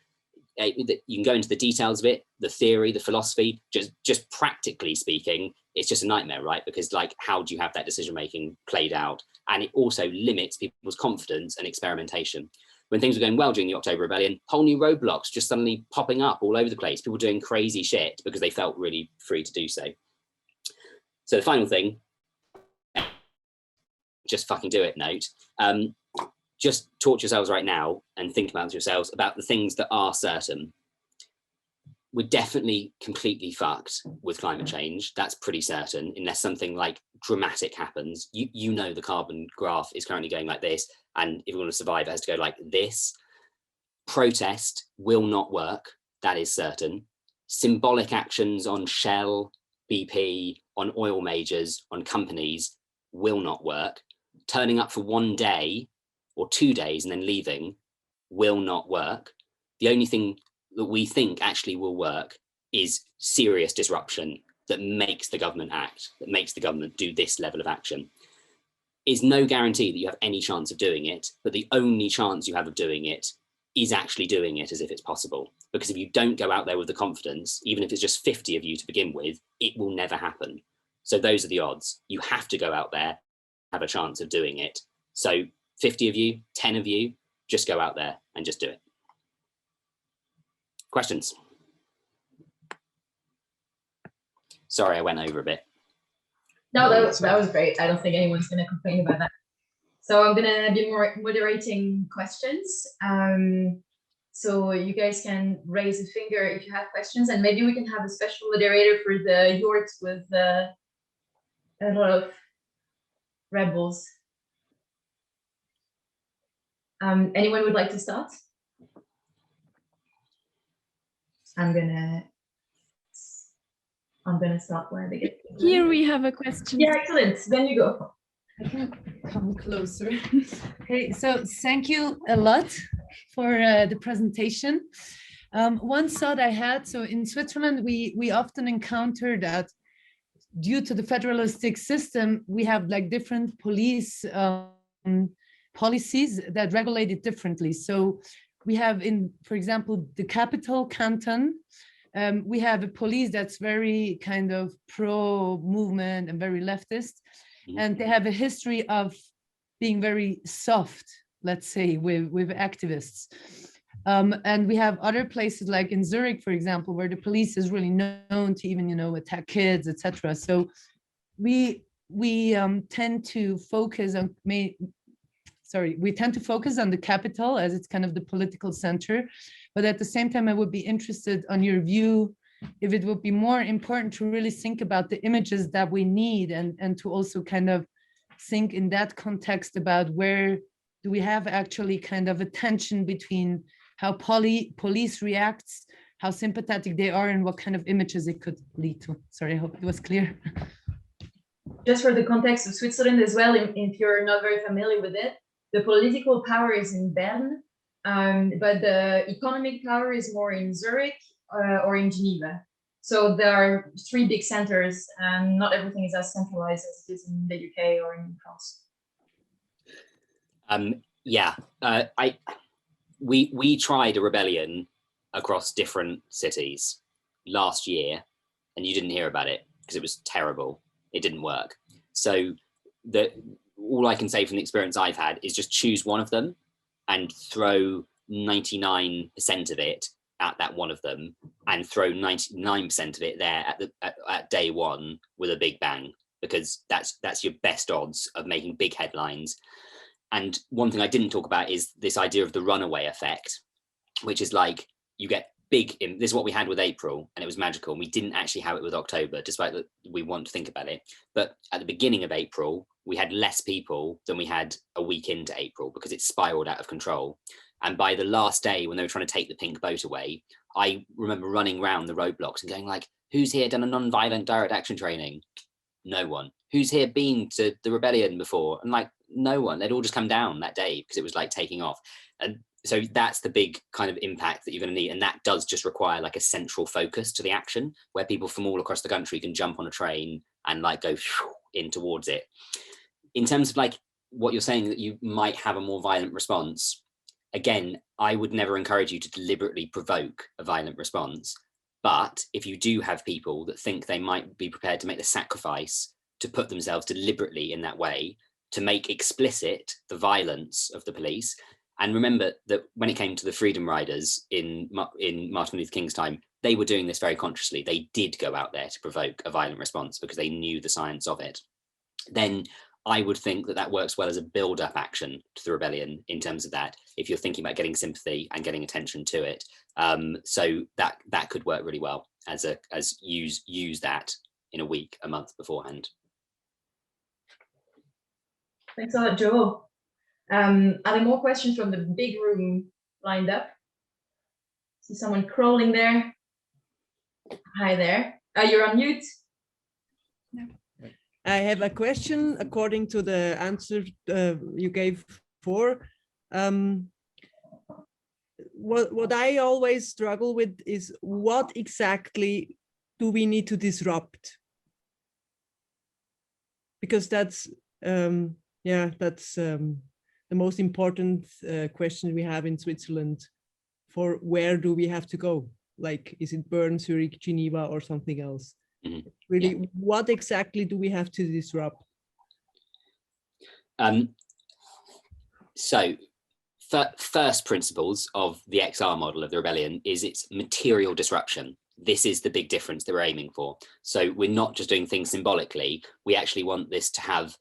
You can go into the details of it, the theory, the philosophy, just practically speaking, it's just a nightmare, right? Because like, how do you have that decision making played out? And it also limits people's confidence and experimentation. When things were going well during the October Rebellion, whole new roadblocks just suddenly popping up all over the place, people doing crazy shit because they felt really free to do so. So the final thing, just fucking do it note. Just talk to yourselves right now and think about yourselves about the things that are certain. We're definitely completely fucked with climate change. That's pretty certain, unless something like dramatic happens. You know the carbon graph is currently going like this, and if we want to survive, it has to go like this. Protest will not work. That is certain. Symbolic actions on Shell, BP, on oil majors, on companies will not work. Turning up for 1 day or 2 days and then leaving will not work. The only thing that we think actually will work is serious disruption that makes the government act, that makes the government do this level of action. Is no guarantee that you have any chance of doing it, but the only chance you have of doing it is actually doing it as if it's possible. Because if you don't go out there with the confidence, even if it's just 50 of you to begin with, it will never happen. So those are the odds. You have to go out there, have a chance of doing it. So 50 of you, 10 of you, just go out there and just do it. Questions? Sorry, I went over a bit. No, that was great. I don't think anyone's going to complain about that. So I'm going to be moderating questions. So you guys can raise a finger if you have questions, and maybe we can have a special moderator for the yurt with a lot of rebels. Anyone would like to start? I'm gonna start where they get. Here we have a question. Yeah, excellent. Then you go. I can come closer. Okay, so thank you a lot for the presentation. One thought I had, so in Switzerland, we often encounter that due to the federalistic system, we have like different police policies that regulate it differently. So we have for example, the capital canton, we have a police that's very kind of pro-movement and very leftist, and they have a history of being very soft, let's say, with activists. And we have other places like in Zurich, for example, where the police is really known to even, attack kids, etc. So we tend to focus on the capital as it's kind of the political center. But at the same time, I would be interested on your view if it would be more important to really think about the images that we need and to also kind of think in that context about where do we have actually kind of a tension between how police reacts, how sympathetic they are, and what kind of images it could lead to. Sorry, I hope it was clear. Just for the context of Switzerland as well, if you're not very familiar with it, the political power is in Bern, but the economic power is more in Zurich or in Geneva. So there are three big centers, and not everything is as centralized as it is in the UK or in France. We tried a rebellion across different cities last year, and you didn't hear about it because it was terrible. It didn't work. So all I can say from the experience I've had is just choose one of them and throw 99% of it at that one of them, and throw 99% of it there at day one with a big bang, because that's your best odds of making big headlines. And one thing I didn't talk about is this idea of the runaway effect, which is like you get big. This is what we had with April, and it was magical. And we didn't actually have it with October, despite that we want to think about it. But at the beginning of April, we had less people than we had a week into April because it spiraled out of control. And by the last day, when they were trying to take the pink boat away, I remember running around the roadblocks and going like, who's here done a non-violent direct action training? No one. Who's here been to the rebellion before? And like, no one. They'd all just come down that day because it was like taking off. And so that's the big kind of impact that you're going to need. And that does just require like a central focus to the action where people from all across the country can jump on a train and like go in towards it. In terms of like what you're saying, that you might have a more violent response, again, I would never encourage you to deliberately provoke a violent response. But if you do have people that think they might be prepared to make the sacrifice to put themselves deliberately in that way, to make explicit the violence of the police. And remember that when it came to the Freedom Riders in Martin Luther King's time, they were doing this very consciously. They did go out there to provoke a violent response because they knew the science of it. Then I would think that works well as a build-up action to the rebellion in terms of that, if you're thinking about getting sympathy and getting attention to it. So that could work really well as use that in a week, a month beforehand. Thanks a lot, Joel. Are there more questions from the big room lined up? See someone crawling there. Hi there. You're on mute. No. I have a question according to the answer you gave before. What I always struggle with is what exactly do we need to disrupt? Because that's the most important question we have in Switzerland. For where do we have to go? Like, is it Bern, Zurich, Geneva, or something else? Mm-hmm. Really, yeah. What exactly do we have to disrupt? So, first principles of the XR model of the rebellion is its material disruption. This is the big difference that we're aiming for. So we're not just doing things symbolically. We actually want this to have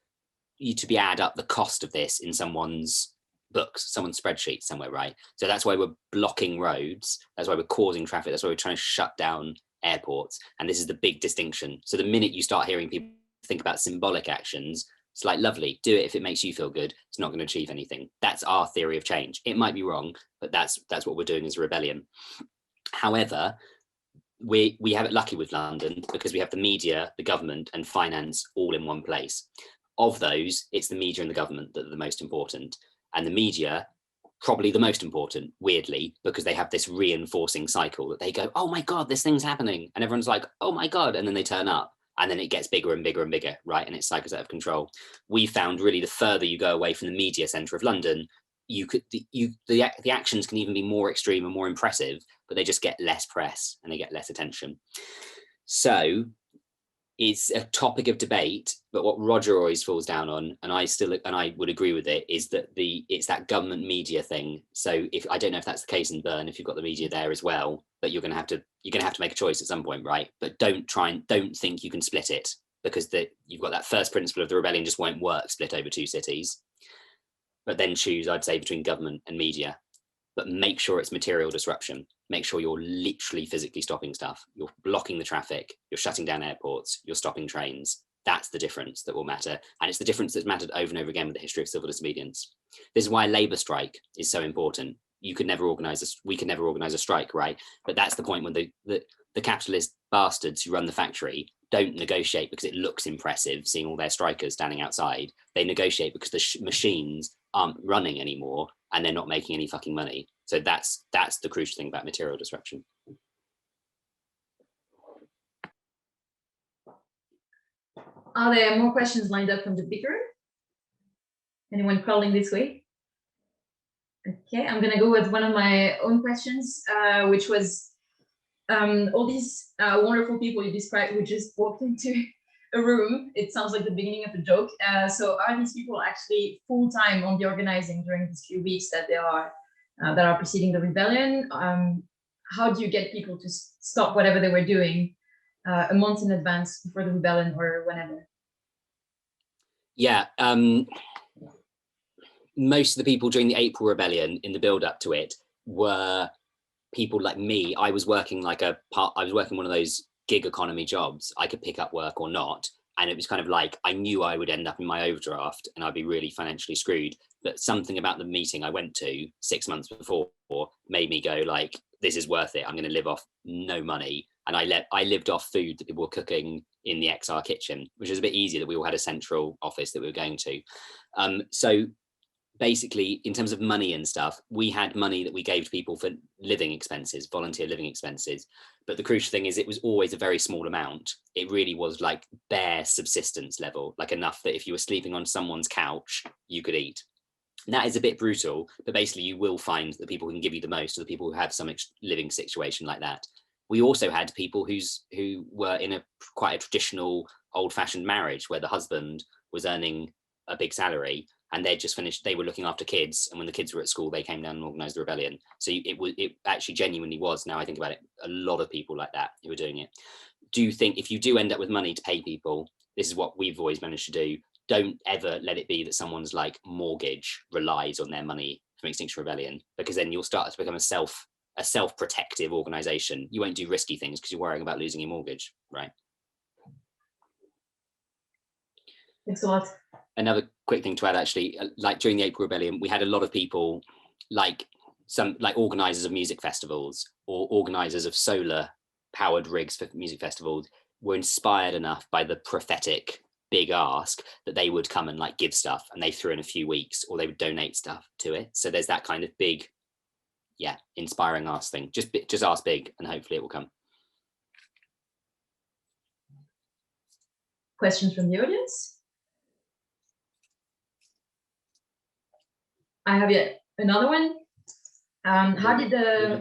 you to be add up the cost of this in someone's books, someone's spreadsheet somewhere, right? So that's why we're blocking roads. That's why we're causing traffic. That's why we're trying to shut down airports. And this is the big distinction. So the minute you start hearing people think about symbolic actions, it's like, lovely, do it if it makes you feel good. It's not going to achieve anything. That's our theory of change. It might be wrong, but that's what we're doing as a rebellion. However, we have it lucky with London because we have the media, the government and finance all in one place. Of those, it's the media and the government that are the most important. And the media, probably the most important, weirdly, because they have this reinforcing cycle that they go, oh my God, this thing's happening. And everyone's like, oh my God. And then they turn up. And then it gets bigger and bigger and bigger, right? And it cycles out of control. We found really the further you go away from the media centre of London, the actions can even be more extreme and more impressive, but they just get less press and they get less attention. So it's a topic of debate, but what Roger always falls down on, and I would agree with it, is that it's that government media thing. So if I don't know if that's the case in Bern, if you've got the media there as well, but you're going to have to make a choice at some point, right? But don't think you can split it, because you've got that first principle of the rebellion just won't work split over two cities. But then choose, I'd say, between government and media, but make sure it's material disruption. Make sure you're literally physically stopping stuff. You're blocking the traffic. You're shutting down airports. You're stopping trains. That's the difference that will matter. And it's the difference that's mattered over and over again with the history of civil disobedience. This is why a labour strike is so important. We could never organise a strike, right? But that's the point when the capitalist bastards who run the factory don't negotiate because it looks impressive seeing all their strikers standing outside. They negotiate because the machines aren't running anymore and they're not making any fucking money. So that's the crucial thing about material disruption. Are there more questions lined up from the big room? Anyone calling this way? Okay, I'm gonna go with one of my own questions, which was all these wonderful people you described who just walked into a room. It sounds like the beginning of a joke. So are these people actually full-time on the organizing during these few weeks that they are preceding the rebellion? How do you get people to stop whatever they were doing a month in advance before the rebellion or whenever? Yeah, most of the people during the April rebellion in the build up to it were people like me. I was working one of those gig economy jobs. I could pick up work or not. And it was kind of like, I knew I would end up in my overdraft and I'd be really financially screwed. But something about the meeting I went to 6 months before made me go like, this is worth it. I'm going to live off no money. And I lived off food that people were cooking in the XR kitchen, which was a bit easier that we all had a central office that we were going to. So basically, in terms of money and stuff, we had money that we gave to people for living expenses, volunteer living expenses. But the crucial thing is it was always a very small amount. It really was like bare subsistence level, like enough that if you were sleeping on someone's couch, you could eat. And that is a bit brutal, but basically you will find that people who can give you the most are the people who have some living situation like that. We also had people who were in quite a traditional old-fashioned marriage where the husband was earning a big salary and they'd just finished, they were looking after kids, and when the kids were at school, they came down and organised the rebellion. So it actually genuinely was, now I think about it, a lot of people like that who were doing it. Do you think if you do end up with money to pay people, this is what we've always managed to do, don't ever let it be that someone's like mortgage relies on their money from Extinction Rebellion, because then you'll start to become a self-protective organisation. You won't do risky things because you're worrying about losing your mortgage, right? Thanks a lot. Another quick thing to add, actually, like during the April Rebellion, we had a lot of people like organisers of music festivals or organisers of solar powered rigs for music festivals were inspired enough by the prophetic big ask that they would come and like give stuff, and they threw in a few weeks, or they would donate stuff to it. So there's that kind of big, yeah, inspiring ask thing. Just ask big and hopefully it will come. Questions from the audience? I have yet another one. How did the...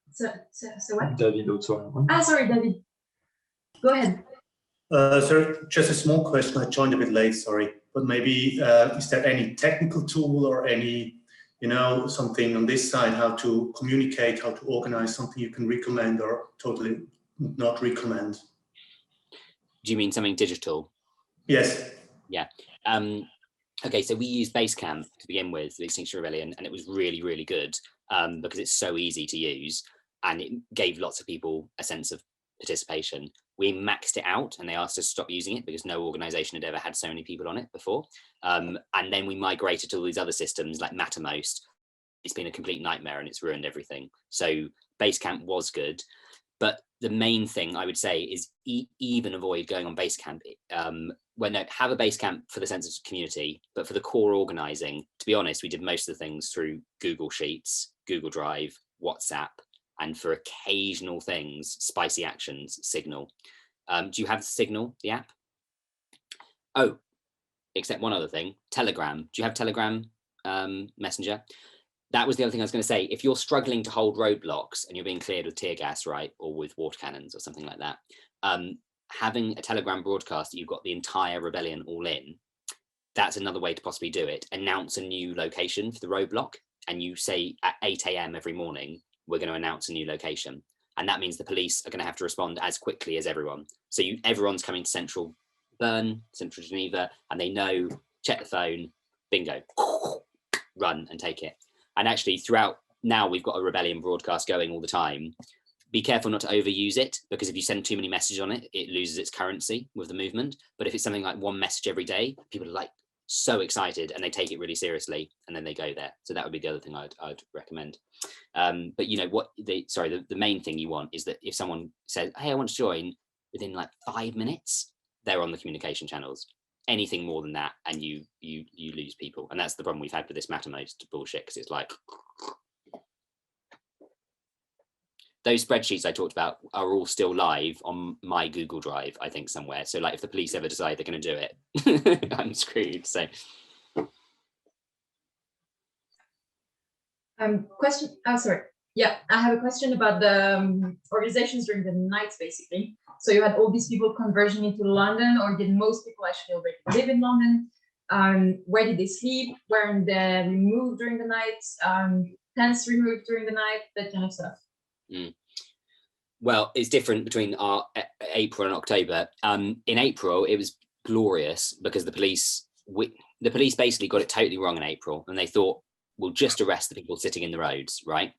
So what? David also. Ah, sorry, David. Go ahead. Sorry, just a small question. I joined a bit late, sorry. But maybe is there any technical tool or any, something on this side, how to communicate, how to organize, something you can recommend or totally not recommend? Do you mean something digital? Yes. Yeah. Okay, so we used Basecamp to begin with, the Extinction Rebellion, and it was really, really good because it's so easy to use and it gave lots of people a sense of participation. We maxed it out and they asked us to stop using it because no organization had ever had so many people on it before. And then we migrated to all these other systems like Mattermost. It's been a complete nightmare and it's ruined everything. So Basecamp was good. But the main thing I would say is even avoid going on Basecamp. Have a Basecamp for the sense of community, but for the core organizing, to be honest, we did most of the things through Google Sheets, Google Drive, WhatsApp, and for occasional things, spicy actions, Signal. Do you have Signal, the app? Oh, except one other thing, Telegram. Do you have Telegram Messenger? That was the other thing I was going to say. If you're struggling to hold roadblocks and you're being cleared with tear gas, right, or with water cannons or something like that, having a Telegram broadcast that you've got the entire rebellion all in, that's another way to possibly do it. Announce a new location for the roadblock, and you say at 8 a.m. every morning, we're going to announce a new location. And that means the police are going to have to respond as quickly as everyone. So everyone's coming to Central Bern, Central Geneva, and they know, check the phone, bingo, run and take it. And actually throughout now we've got a rebellion broadcast going all the time. Be careful not to overuse it, because if you send too many messages on it, it loses its currency with the movement. But if it's something like one message every day, people are like so excited and they take it really seriously and then they go there. So that would be the other thing I'd recommend. But you know what, the main thing you want is that if someone says, hey, I want to join, within like 5 minutes, they're on the communication channels. Anything more than that and you lose people. And that's the problem we've had with this Mattermost bullshit, because it's like, those spreadsheets I talked about are all still live on my Google Drive, I think, somewhere. So like if the police ever decide they're going to do it, I'm screwed. So question. Oh, sorry. Yeah, I have a question about the organizations during the night, basically. So you had all these people converging into London, or did most people actually already live in London? Where did they sleep? Were they removed during the night? Tents removed during the night? That kind of stuff. Well, it's different between our April and October. In April, it was glorious because the police basically got it totally wrong in April, and they thought, we'll just arrest the people sitting in the roads, right?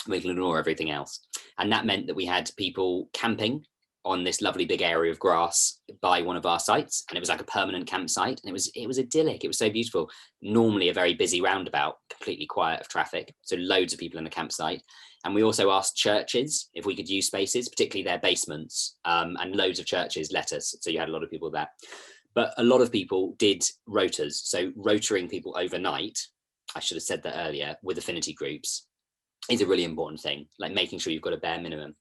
We can ignore everything else. And that meant that we had people camping on this lovely big area of grass by one of our sites, and it was like a permanent campsite, and it was idyllic. It was so beautiful. Normally a very busy roundabout, completely quiet of traffic, so loads of people in the campsite. And we also asked churches if we could use spaces, particularly their basements, and loads of churches let us, so you had a lot of people there. But a lot of people did rotas, so rotaring people overnight, I should have said that earlier, with affinity groups is a really important thing, like making sure you've got a bare minimum.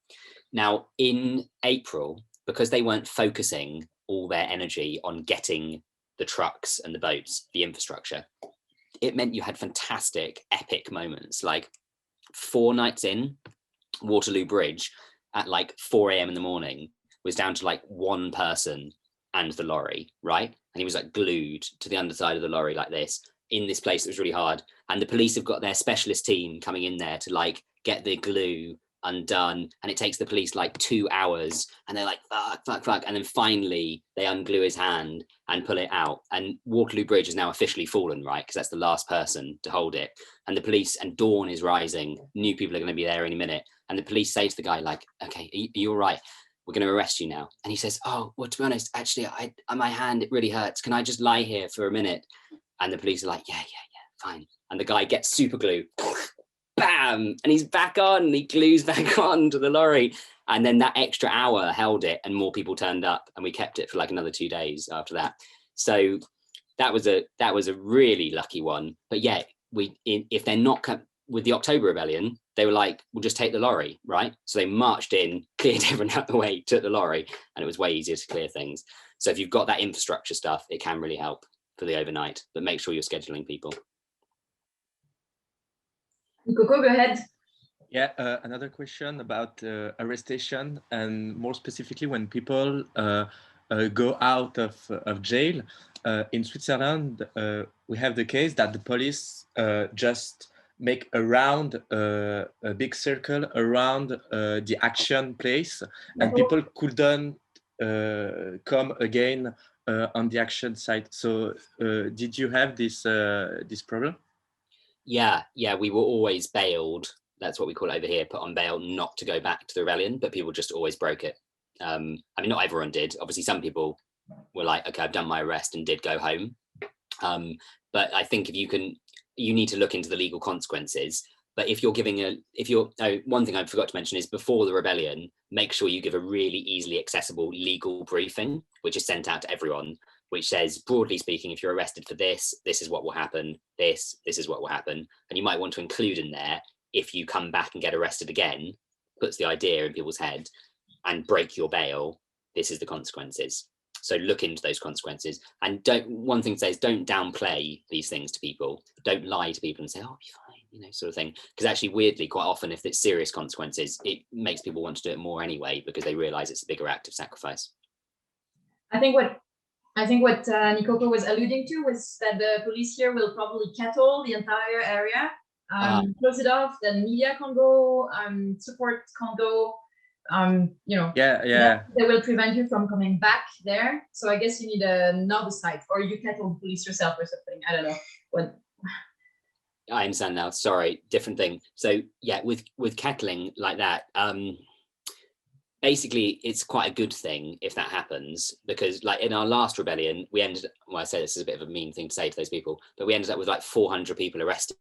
Now, in April, because they weren't focusing all their energy on getting the trucks and the boats, the infrastructure, it meant you had fantastic, epic moments. Like 4 nights in, Waterloo Bridge at like 4 a.m. in the morning was down to like one person and the lorry, right? And he was like glued to the underside of the lorry like this, in this place that was really hard. And the police have got their specialist team coming in there to like get the glue undone, and it takes the police like 2 hours, and they're like fuck, and then finally they unglue his hand and pull it out, and Waterloo Bridge is now officially fallen, right? Because that's the last person to hold it. And the police, and dawn is rising, new people are going to be there any minute, and the police say to the guy like, okay, are you all right? We're going to arrest you now. And he says, oh, well, to be honest, actually my hand, it really hurts, can I just lie here for a minute? And the police are like, yeah, fine. And the guy gets super glue, bam, and he's back on, and he glues back on to the lorry. And then that extra hour held it, and more people turned up, and we kept it for like another 2 days after that. So that was a really lucky one. But yeah, if they're not with the October Rebellion, they were like, we'll just take the lorry, right? So they marched in, cleared everyone out the way, took the lorry, and it was way easier to clear things. So if you've got that infrastructure stuff, it can really help for the overnight, but make sure you're scheduling people. Coco, go ahead. Yeah, another question about arrestation, and more specifically when people go out of jail. In Switzerland, we have the case that the police just make around a big circle around the action place, and people couldn't come again on the action side. So did you have this this problem? Yeah, we were always bailed. That's what we call it over here, put on bail not to go back to the rebellion, but people just always broke it. I mean, not everyone did. Obviously, some people were like, okay, I've done my arrest and did go home. But I think you need to look into the legal consequences. But if you're giving one thing I forgot to mention is before the rebellion, make sure you give a really easily accessible legal briefing, which is sent out to everyone, which says, broadly speaking, if you're arrested for this, this is what will happen, this is what will happen. And you might want to include in there, if you come back and get arrested again, puts the idea in people's head, and break your bail, this is the consequences. So look into those consequences. And one thing to say is don't downplay these things to people. Don't lie to people and say, oh, I'll be fine, you know, sort of thing. Because actually, weirdly, quite often, if it's serious consequences, it makes people want to do it more anyway, because they realize it's a bigger act of sacrifice. I think what Nikoko was alluding to was that the police here will probably kettle the entire area, close it off, then media can't go, support can't go, you know, they will prevent you from coming back there. So I guess you need another site, or you kettle the police yourself or something. I don't know what. I understand now. Sorry, different thing. So yeah, with kettling like that, basically it's quite a good thing if that happens, because like in our last rebellion, we ended, well, I say this is a bit of a mean thing to say to those people, but we ended up with like 400 people arrested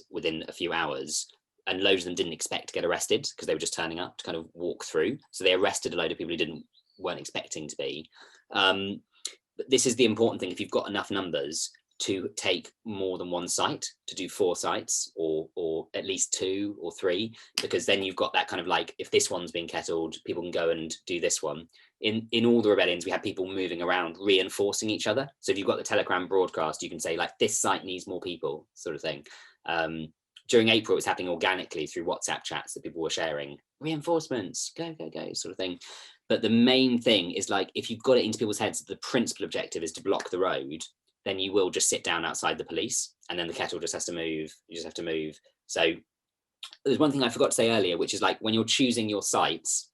within a few hours, and loads of them didn't expect to get arrested because they were just turning up to kind of walk through. So they arrested a load of people who weren't expecting to be. But this is the important thing. If you've got enough numbers to take more than one site, to do 4 sites or at least 2 or 3, because then you've got that kind of like, if this one's being kettled, people can go and do this one. In all the rebellions, we had people moving around, reinforcing each other. So if you've got the Telegram broadcast, you can say like, this site needs more people, sort of thing. During April, it was happening organically through WhatsApp chats that people were sharing, reinforcements, go, sort of thing. But the main thing is like, if you've got it into people's heads, the principal objective is to block the road, then you will just sit down outside the police, and then the kettle just has to move. You just have to move. So there's one thing I forgot to say earlier, which is like, when you're choosing your sites,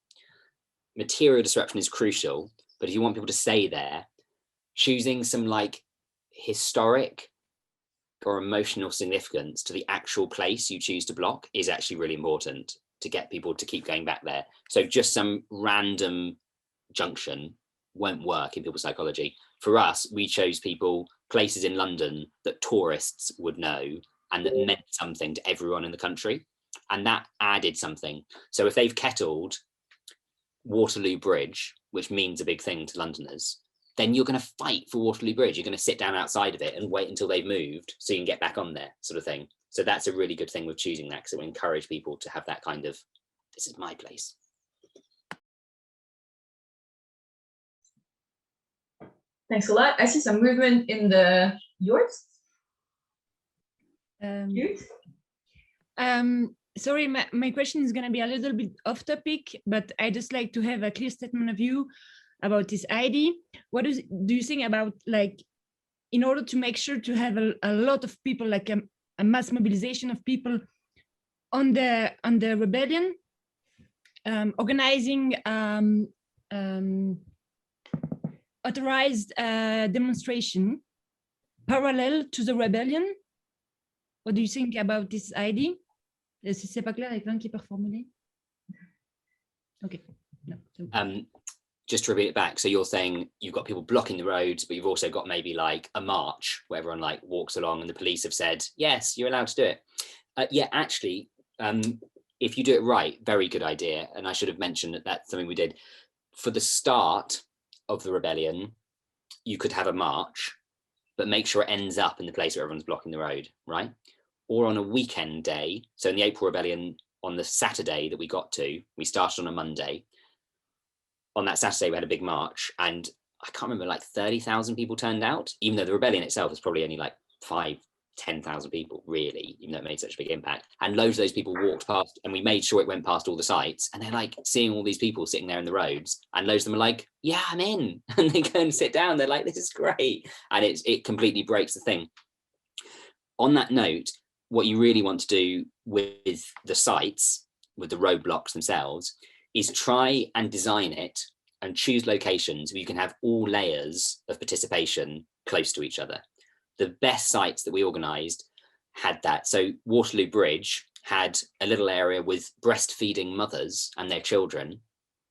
material disruption is crucial, but if you want people to stay there, choosing some like historic or emotional significance to the actual place you choose to block is actually really important to get people to keep going back there. So just some random junction won't work in people's psychology. For us, we chose places in London that tourists would know and that meant something to everyone in the country, and that added something. So if they've kettled Waterloo Bridge, which means a big thing to Londoners, then you're going to fight for Waterloo Bridge. You're going to sit down outside of it and wait until they've moved so you can get back on there, sort of thing. So that's a really good thing with choosing that, because it will encourage people to have that kind of, this is my place. Thanks a lot. I see some movement in the yours. Sorry, my question is going to be a little bit off topic, but I just like to have a clear statement of view about this idea. What do you think about, like, in order to make sure to have a lot of people, like a mass mobilization of people on the rebellion, organizing authorized demonstration parallel to the rebellion? What do you think about this idea? Si c'est pas clair, avec l'un qui est reformulé. Okay. No. Just to repeat it back, so you're saying you've got people blocking the roads, but you've also got maybe like a march where everyone like walks along, and the police have said, yes, you're allowed to do it. Yeah, actually, if you do it right, very good idea. And I should have mentioned that that's something we did. For the start of the rebellion, you could have a march, but make sure it ends up in the place where everyone's blocking the road, right? Or on a weekend day. So in the April rebellion, on the Saturday that we got to, we started on a Monday. On that Saturday, we had a big march, and I can't remember, like 30,000 people turned out, even though the rebellion itself was probably only like 5,000-10,000 people, really, even though it made such a big impact. And loads of those people walked past, and we made sure it went past all the sites, and they're like seeing all these people sitting there in the roads, and loads of them are like, yeah, I'm in. And they go and sit down. They're like, this is great. And it completely breaks the thing. On that note, what you really want to do with the sites, with the roadblocks themselves, is try and design it and choose locations where you can have all layers of participation close to each other. The best sites that we organised had that. So Waterloo Bridge had a little area with breastfeeding mothers and their children.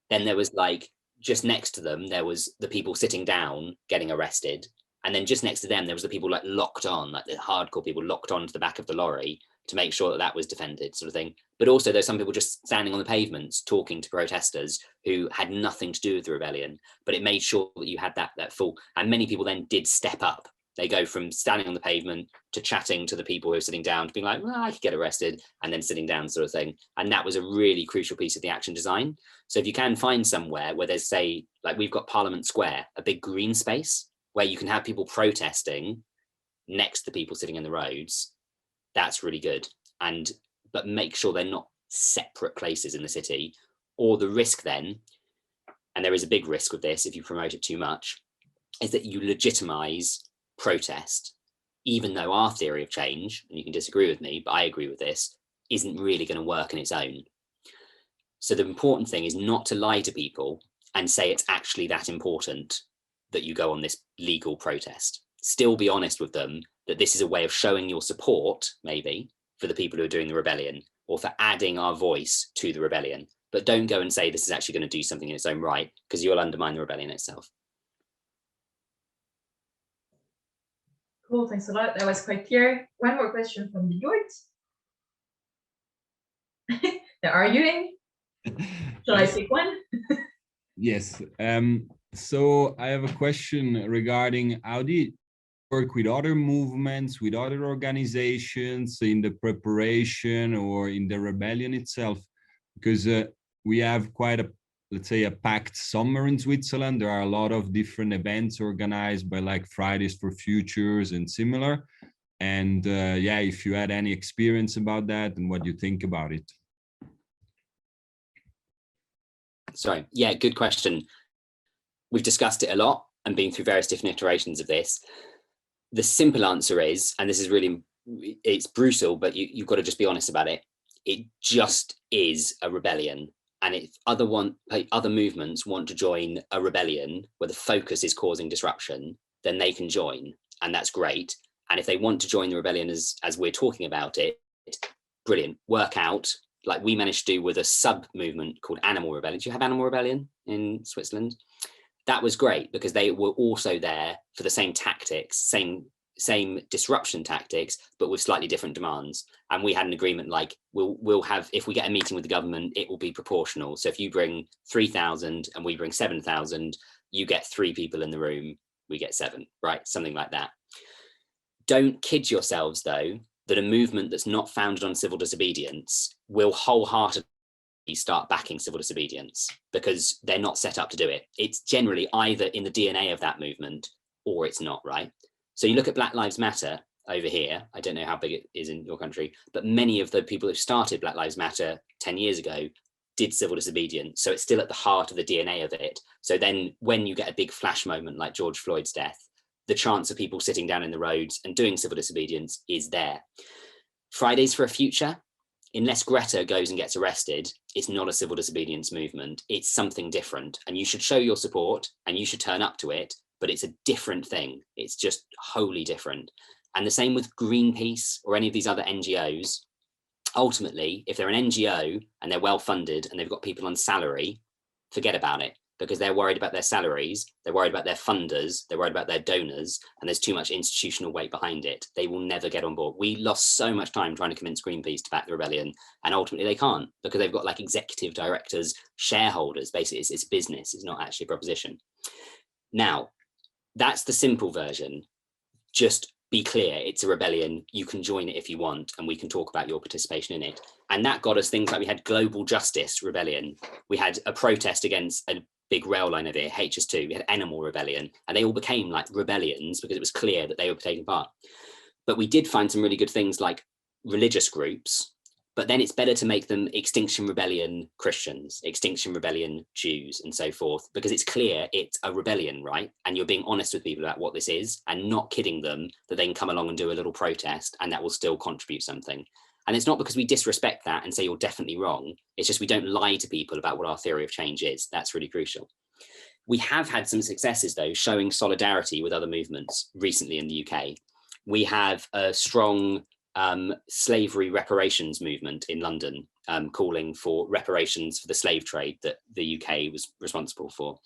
Then there was like, just next to them, there was the people sitting down getting arrested. And then just next to them, there was the people like locked on, like the hardcore people locked on to the back of the lorry to make sure that that was defended, sort of thing. But also there's some people just standing on the pavements talking to protesters who had nothing to do with the rebellion, but it made sure that you had that full, and many people then did step up. They go from standing on the pavement to chatting to the people who are sitting down to being like, well, I could get arrested, and then sitting down, sort of thing. And that was a really crucial piece of the action design. So if you can find somewhere where there's, say, like we've got Parliament Square, a big green space where you can have people protesting next to people sitting in the roads, that's really good. But make sure they're not separate places in the city, or the risk then, and there is a big risk with this if you promote it too much, is that you legitimize protest, even though our theory of change, and you can disagree with me, but I agree with this, isn't really going to work on its own. So the important thing is not to lie to people and say it's actually that important that you go on this legal protest. Still be honest with them that this is a way of showing your support, maybe, for the people who are doing the rebellion, or for adding our voice to the rebellion. But don't go and say this is actually going to do something in its own right, because you'll undermine the rebellion itself. Cool, thanks a lot. That was quite clear. One more question from the audience. They're arguing. Shall I pick one? Yes. So I have a question regarding how do you work with other movements, with other organizations in the preparation or in the rebellion itself? Because we have quite a, let's say, a packed summer in Switzerland. There are a lot of different events organized by like Fridays for Futures and similar. And yeah, if you had any experience about that and what you think about it. Sorry, yeah, good question. We've discussed it a lot and been through various different iterations of this. The simple answer is, and this is really, it's brutal, but you've got to just be honest about it. It just is a rebellion. And if other movements want to join a rebellion where the focus is causing disruption, then they can join, and that's great. And if they want to join the rebellion as we're talking about it, brilliant. Work out, like we managed to do with a sub-movement called Animal Rebellion. Do you have Animal Rebellion in Switzerland? That was great because they were also there for the same tactics, same disruption tactics, but with slightly different demands. And we had an agreement like we'll have, if we get a meeting with the government, it will be proportional. So if you bring 3,000 and we bring 7,000, you get 3 people in the room, we get 7, right? Something like that. Don't kid yourselves though, that a movement that's not founded on civil disobedience will wholeheartedly start backing civil disobedience, because they're not set up to do it. It's generally either in the DNA of that movement or it's not, right? So you look at Black Lives Matter over here, I don't know how big it is in your country, but many of the people who started Black Lives Matter 10 years ago did civil disobedience. So it's still at the heart of the DNA of it. So then when you get a big flash moment like George Floyd's death, the chance of people sitting down in the roads and doing civil disobedience is there. Fridays for a Future, unless Greta goes and gets arrested, it's not a civil disobedience movement. It's something different, and you should show your support and you should turn up to it, but it's a different thing. It's just wholly different. And the same with Greenpeace or any of these other NGOs. Ultimately, if they're an NGO and they're well funded and they've got people on salary, forget about it, because they're worried about their salaries, they're worried about their funders, they're worried about their donors, and there's too much institutional weight behind it. They will never get on board. We lost so much time trying to convince Greenpeace to back the rebellion, and ultimately they can't, because they've got like executive directors, shareholders. Basically it's business, it's not actually a proposition. Now, that's the simple version. Just be clear, it's a rebellion, you can join it if you want, and we can talk about your participation in it. And that got us things like we had Global Justice Rebellion, we had a protest against a big rail line over here, HS2, we had Animal Rebellion, and they all became like rebellions because it was clear that they were taking part. But we did find some really good things like religious groups, but then it's better to make them Extinction Rebellion Christians, Extinction Rebellion Jews, and so forth, because it's clear it's a rebellion, right? And you're being honest with people about what this is and not kidding them that they can come along and do a little protest and that will still contribute something. And it's not because we disrespect that and say you're definitely wrong. It's just we don't lie to people about what our theory of change is. That's really crucial. We have had some successes, though, showing solidarity with other movements recently in the UK. We have a strong slavery reparations movement in London, calling for reparations for the slave trade that the UK was responsible for.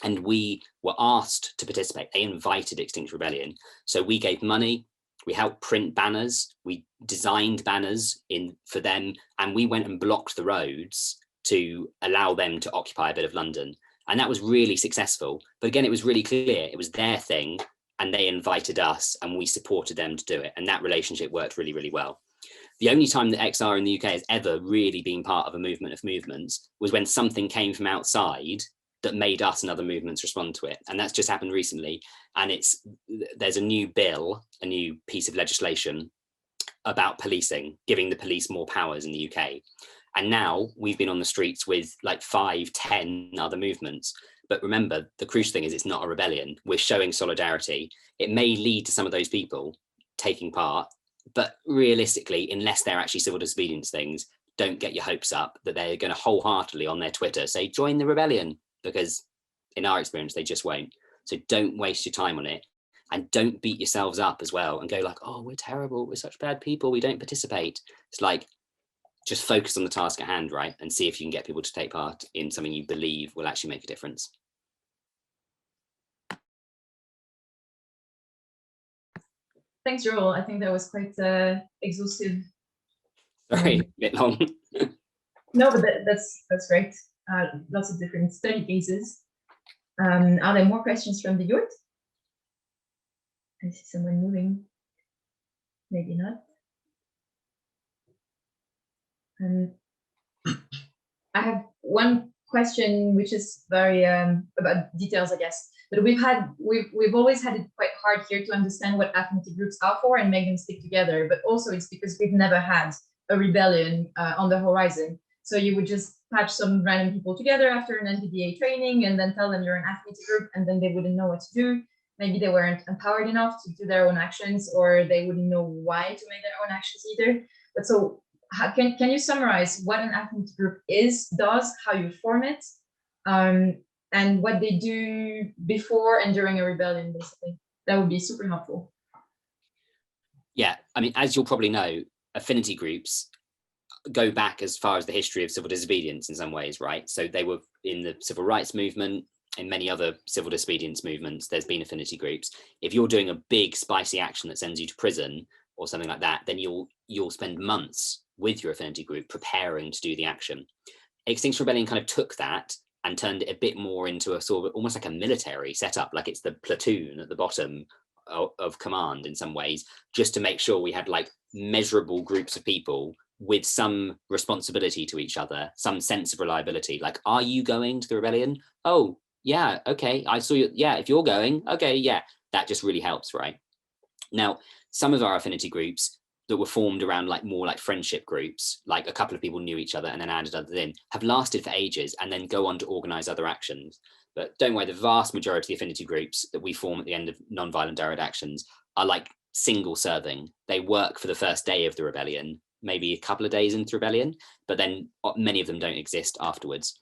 And we were asked to participate. They invited Extinction Rebellion. So we gave money, we helped print banners, we designed banners for them, and we went and blocked the roads to allow them to occupy a bit of London. And that was really successful. But again, it was really clear it was their thing, and they invited us and we supported them to do it. And that relationship worked really, really well. The only time that XR in the UK has ever really been part of a movement of movements was when something came from outside that made us and other movements respond to it. And that's just happened recently. And there's a new bill, a new piece of legislation about policing, giving the police more powers in the UK. And now we've been on the streets with like 5, 10 other movements. But remember, the crucial thing is it's not a rebellion. We're showing solidarity. It may lead to some of those people taking part, but realistically, unless they're actually civil disobedience things, don't get your hopes up that they're going to wholeheartedly on their Twitter say, join the rebellion, because in our experience, they just won't. So don't waste your time on it, and don't beat yourselves up as well and go like, oh, we're terrible. We're such bad people. We don't participate. It's like, just focus on the task at hand, right? And see if you can get people to take part in something you believe will actually make a difference. Thanks, Joel. I think that was quite exhaustive. Sorry, a bit long. No, but that's great. Lots of different study cases. Are there more questions from the youth? I see someone moving. Maybe not. I have one question, which is very about details, I guess. But we've always had it quite hard here to understand what affinity groups are for and make them stick together. But also it's because we've never had a rebellion on the horizon. So you would just patch some random people together after an NPDA training and then tell them you're an affinity group, and then they wouldn't know what to do. Maybe they weren't empowered enough to do their own actions, or they wouldn't know why to make their own actions either. But so can you summarize what an affinity group does, how you form it, and what they do before and during a rebellion, basically? That would be super helpful. Yeah, I mean, as you'll probably know, affinity groups go back as far as the history of civil disobedience in some ways, right? So they were in the civil rights movement, in many other civil disobedience movements, there's been affinity groups. If you're doing a big spicy action that sends you to prison or something like that, then you'll spend months with your affinity group preparing to do the action. Extinction Rebellion kind of took that and turned it a bit more into a sort of almost like a military setup, like it's the platoon at the bottom of command in some ways, just to make sure we had like measurable groups of people with some responsibility to each other, some sense of reliability. Like, are you going to the rebellion? Oh, yeah, okay, I saw you. Yeah, if you're going, okay, yeah, that just really helps, right? Now, some of our affinity groups that were formed around like more like friendship groups, like a couple of people knew each other and then added others in, have lasted for ages and then go on to organize other actions. But don't worry, the vast majority of affinity groups that we form at the end of non-violent direct actions are like single serving. They work for the first day of the rebellion, maybe a couple of days into rebellion, but then many of them don't exist afterwards.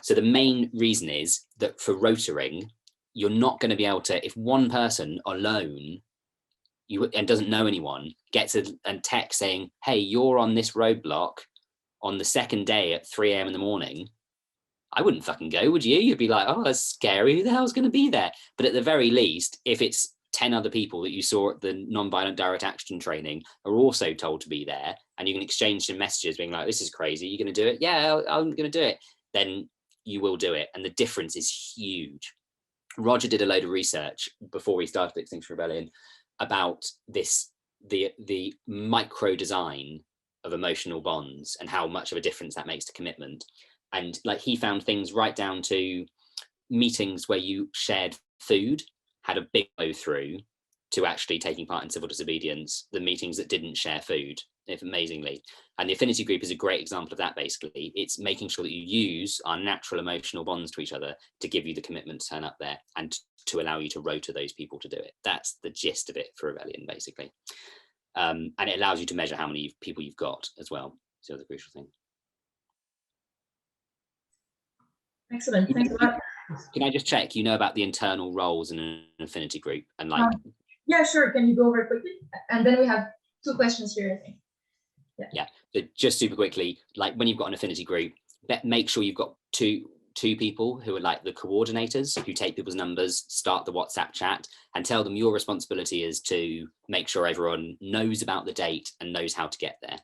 So the main reason is that for rotoring, you're not going to be able to, if one person alone and doesn't know anyone gets a text saying, hey, you're on this roadblock on the second day at 3 a.m. in the morning, I wouldn't fucking go, would you? You'd be like, oh, that's scary. Who the hell's going to be there? But at the very least, if it's 10 other people that you saw at the non-violent direct action training are also told to be there, and you can exchange some messages being like, this is crazy, you're going to do it? Yeah, I'm going to do it. Then you will do it. And the difference is huge. Roger did a load of research before we started Extinction Rebellion about this, the micro design of emotional bonds and how much of a difference that makes to commitment. And like he found things right down to meetings where you shared food had a big go through to actually taking part in civil disobedience, the meetings that didn't share food, if amazingly. And the affinity group is a great example of that, basically. It's making sure that you use our natural emotional bonds to each other to give you the commitment to turn up there and to allow you to rotor those people to do it. That's the gist of it for rebellion, basically. And it allows you to measure how many people you've got as well. So the crucial thing. Excellent, thanks a lot. Can I just check, you know about the internal roles in an affinity group and like... Yeah, sure. Can you go over quickly? And then we have 2 questions here, I think. Yeah, so just super quickly, like when you've got an affinity group, make sure you've got two people who are like the coordinators who take people's numbers, start the WhatsApp chat, and tell them your responsibility is to make sure everyone knows about the date and knows how to get there.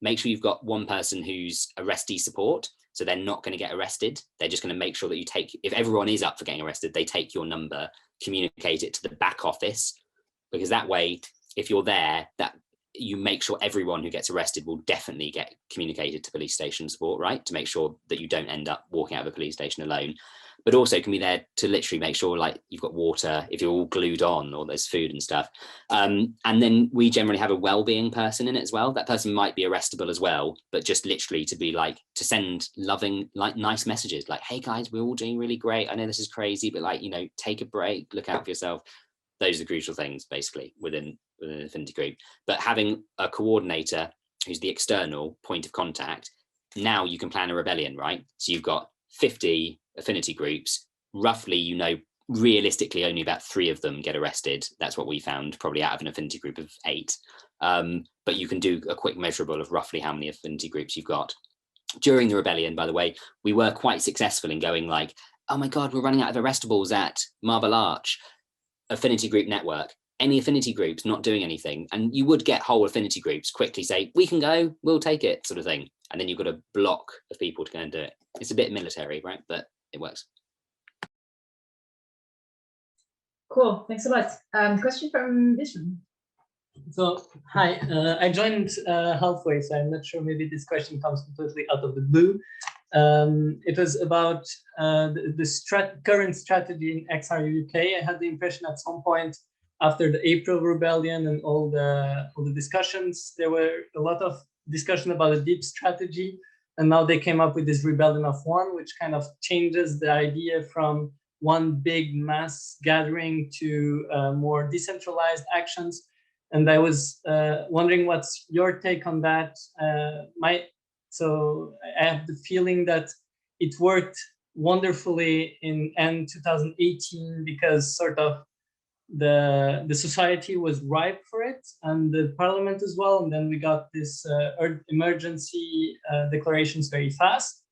Make sure you've got one person who's arrestee support, so they're not going to get arrested. They're just going to make sure that you take, if everyone is up for getting arrested, they take your number, communicate it to the back office, because that way, if you're there, that you make sure everyone who gets arrested will definitely get communicated to police station support, right? To make sure that you don't end up walking out of a police station alone, but also can be there to literally make sure like you've got water if you're all glued on or there's food and stuff. And then we generally have a well-being person in it as well. That person might be arrestable as well, but just literally to be like, to send loving, like nice messages like, hey guys, we're all doing really great. I know this is crazy, but like, you know, take a break, look out for yourself. Those are the crucial things basically within an affinity group. But having a coordinator who's the external point of contact, now you can plan a rebellion, right? So you've got 50 affinity groups, roughly, you know, realistically only about 3 of them get arrested. That's what we found, probably out of an affinity group of 8. But you can do a quick measurable of roughly how many affinity groups you've got. During the rebellion, by the way, we were quite successful in going like, oh my God, we're running out of arrestables at Marble Arch. Affinity group network, any affinity groups not doing anything, and you would get whole affinity groups quickly say, we can go, we'll take it, sort of thing. And then you've got a block of people to go and do it. It's a bit military, right? But it works. Cool, thanks a lot. Question from this room. So, hi, I joined halfway, so I'm not sure, maybe this question comes completely out of the blue. It was about the current strategy in XR UK. I had the impression at some point after the April rebellion and all the discussions, there were a lot of discussion about a deep strategy, and now they came up with this rebellion of one, which kind of changes the idea from one big mass gathering to more decentralized actions. And I was wondering what's your take on that. So I have the feeling that it worked wonderfully in end 2018 because sort of the society was ripe for it and the parliament as well. And then we got this emergency declarations very fast.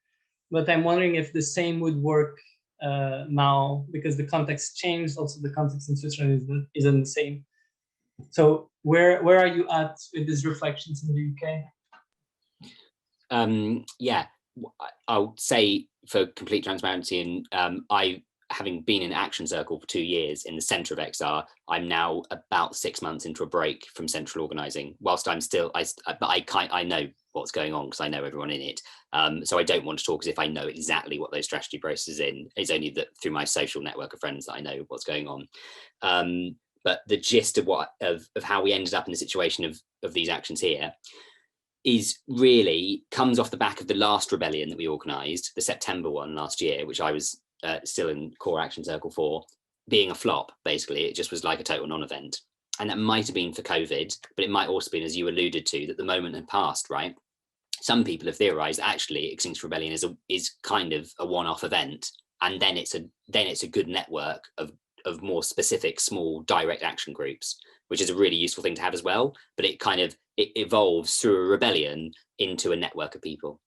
But I'm wondering if the same would work now because the context changed. Also, the context in Switzerland isn't the same. So where are you at with these reflections in the UK? Yeah, I'll say for complete transparency, and I, having been in Action Circle for 2 years in the centre of XR, I'm now about 6 months into a break from central organising. Whilst I'm still, I know what's going on because I know everyone in it. So I don't want to talk as if I know exactly what those strategy processes in. It's only that through my social network of friends that I know what's going on. But the gist of how we ended up in the situation of these actions here is really comes off the back of the last rebellion that we organised, the September one last year, which I was still in core Action Circle for, being a flop. Basically, it just was like a total non-event. And that might have been for COVID, but it might also been, as you alluded to, that the moment had passed, right? Some people have theorised actually Extinction Rebellion is kind of a one-off event, and then it's a good network of more specific small direct action groups, which is a really useful thing to have as well. But it evolves through a rebellion into a network of people.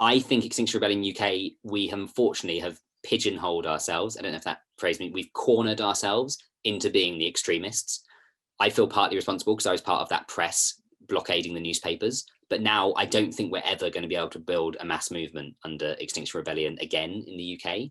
I think Extinction Rebellion UK, we unfortunately have pigeonholed ourselves. I don't know if that phrase means we've cornered ourselves into being the extremists. I feel partly responsible because I was part of that press blockading the newspapers. But now I don't think we're ever going to be able to build a mass movement under Extinction Rebellion again in the UK.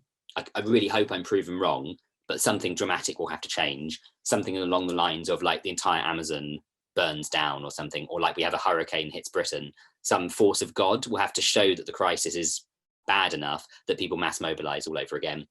I really hope I'm proven wrong, but something dramatic will have to change. Something along the lines of like the entire Amazon burns down or something, or like we have a hurricane hits Britain. Some force of God will have to show that the crisis is bad enough that people mass mobilize all over again.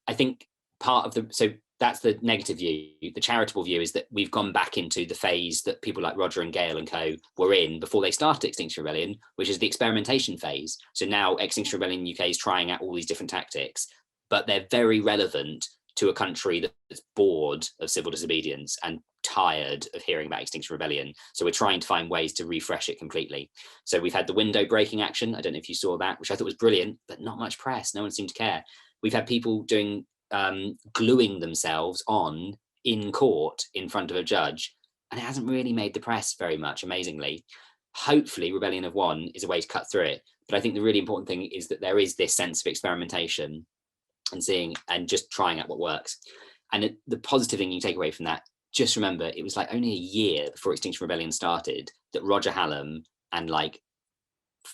I think so that's the negative view. The charitable view is that we've gone back into the phase that people like Roger and Gail and co were in before they started Extinction Rebellion, which is the experimentation phase. So now Extinction Rebellion UK is trying out all these different tactics, but they're very relevant to a country that's bored of civil disobedience and tired of hearing about Extinction Rebellion. So we're trying to find ways to refresh it completely. So we've had the window breaking action. I don't know if you saw that, which I thought was brilliant, but not much press. No one seemed to care. We've had people doing gluing themselves on in court in front of a judge, and it hasn't really made the press very much, amazingly. Hopefully Rebellion of One is a way to cut through it, but I think the really important thing is that there is this sense of experimentation and seeing and just trying out what works. And the positive thing you take away from that, just remember, it was like only a year before Extinction Rebellion started that Roger Hallam and like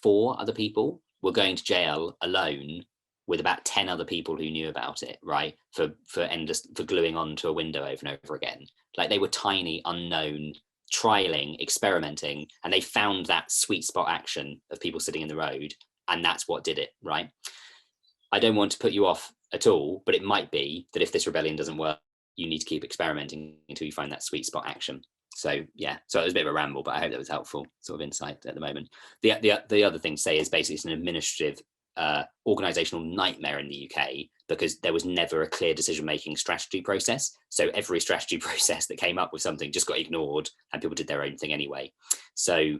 4 other people were going to jail alone with about 10 other people who knew about it, right? For gluing onto a window over and over again. Like they were tiny, unknown, trialing, experimenting, and they found that sweet spot action of people sitting in the road, and that's what did it, right? I don't want to put you off at all, but it might be that if this rebellion doesn't work, you need to keep experimenting until you find that sweet spot action. So yeah, so it was a bit of a ramble, but I hope that was helpful sort of insight at the moment. The other thing to say is basically it's an administrative organizational nightmare in the UK because there was never a clear decision-making strategy process. So every strategy process that came up with something just got ignored and people did their own thing anyway. So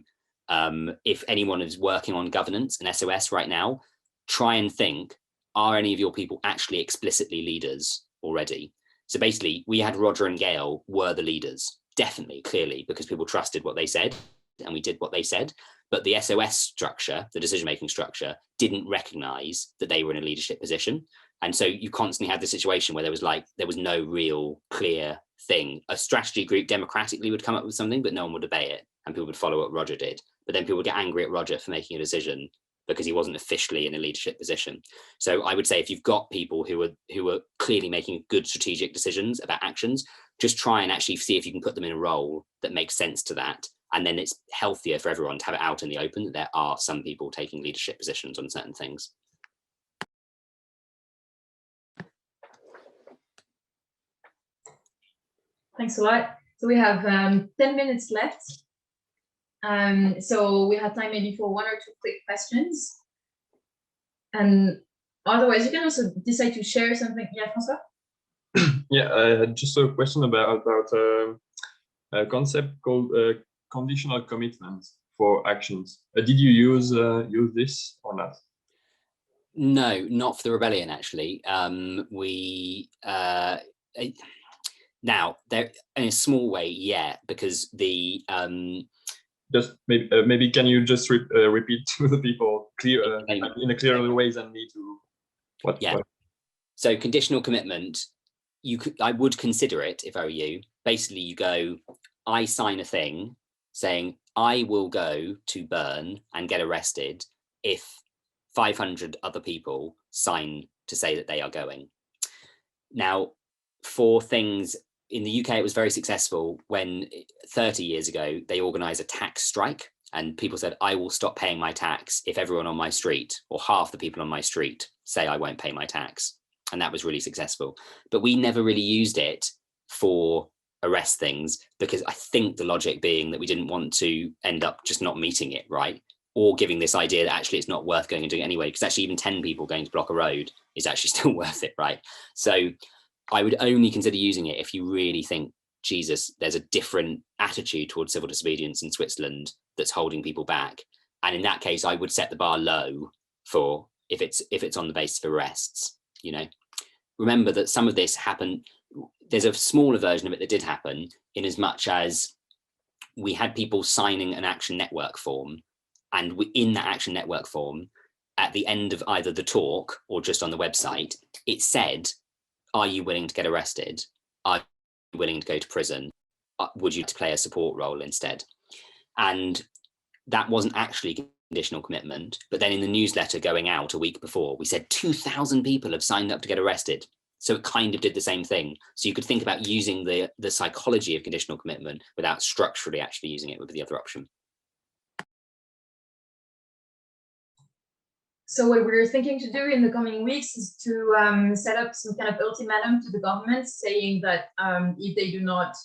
if anyone is working on governance and SOS right now, try and think, are any of your people actually explicitly leaders already? So basically we had Roger and Gail were the leaders, definitely, clearly, because people trusted what they said and we did what they said. But the SOS structure, the decision-making structure, didn't recognize that they were in a leadership position. And so you constantly had the situation where there was no real clear thing. A strategy group democratically would come up with something, but no one would obey it. And people would follow what Roger did. But then people would get angry at Roger for making a decision because he wasn't officially in a leadership position. So I would say if you've got people who are clearly making good strategic decisions about actions, just try and actually see if you can put them in a role that makes sense to that. And then it's healthier for everyone to have it out in the open that there are some people taking leadership positions on certain things. Thanks a lot. So we have 10 minutes left. So we have time maybe for 1 or 2 quick questions. And otherwise, you can also decide to share something. Yeah, François? Yeah, I had just a question about a concept called conditional commitment for actions. Did you use this or not? No, not for the rebellion, actually. Now, there in a small way, yeah, because the just maybe can you just repeat to the people in a clearer way than me to what? Yeah. What? So conditional commitment, I would consider it if I were you. Basically, you go, I sign a thing saying I will go to Bern and get arrested if 500 other people sign to say that they are going. Now, for things in the UK, it was very successful when 30 years ago, they organized a tax strike and people said, I will stop paying my tax if everyone on my street or half the people on my street say I won't pay my tax. And that was really successful. But we never really used it for arrest things because I think the logic being that we didn't want to end up just not meeting it, right? Or giving this idea that actually it's not worth going and doing it anyway, because actually even 10 people going to block a road is actually still worth it, right? So I would only consider using it if you really think, Jesus, there's a different attitude towards civil disobedience in Switzerland that's holding people back. And in that case, I would set the bar low for if it's on the basis of arrests, you know. Remember that some of this happened, there's a smaller version of it that did happen in as much as we had people signing an action network form, and in that action network form, at the end of either the talk or just on the website, it said, are you willing to get arrested? Are you willing to go to prison? Would you play a support role instead? And that wasn't actually conditional commitment, but then in the newsletter going out a week before, we said 2,000 people have signed up to get arrested. So it kind of did the same thing. So you could think about using the psychology of conditional commitment without structurally actually using it would be the other option. So what we're thinking to do in the coming weeks is to set up some kind of ultimatum to the government saying that if they do not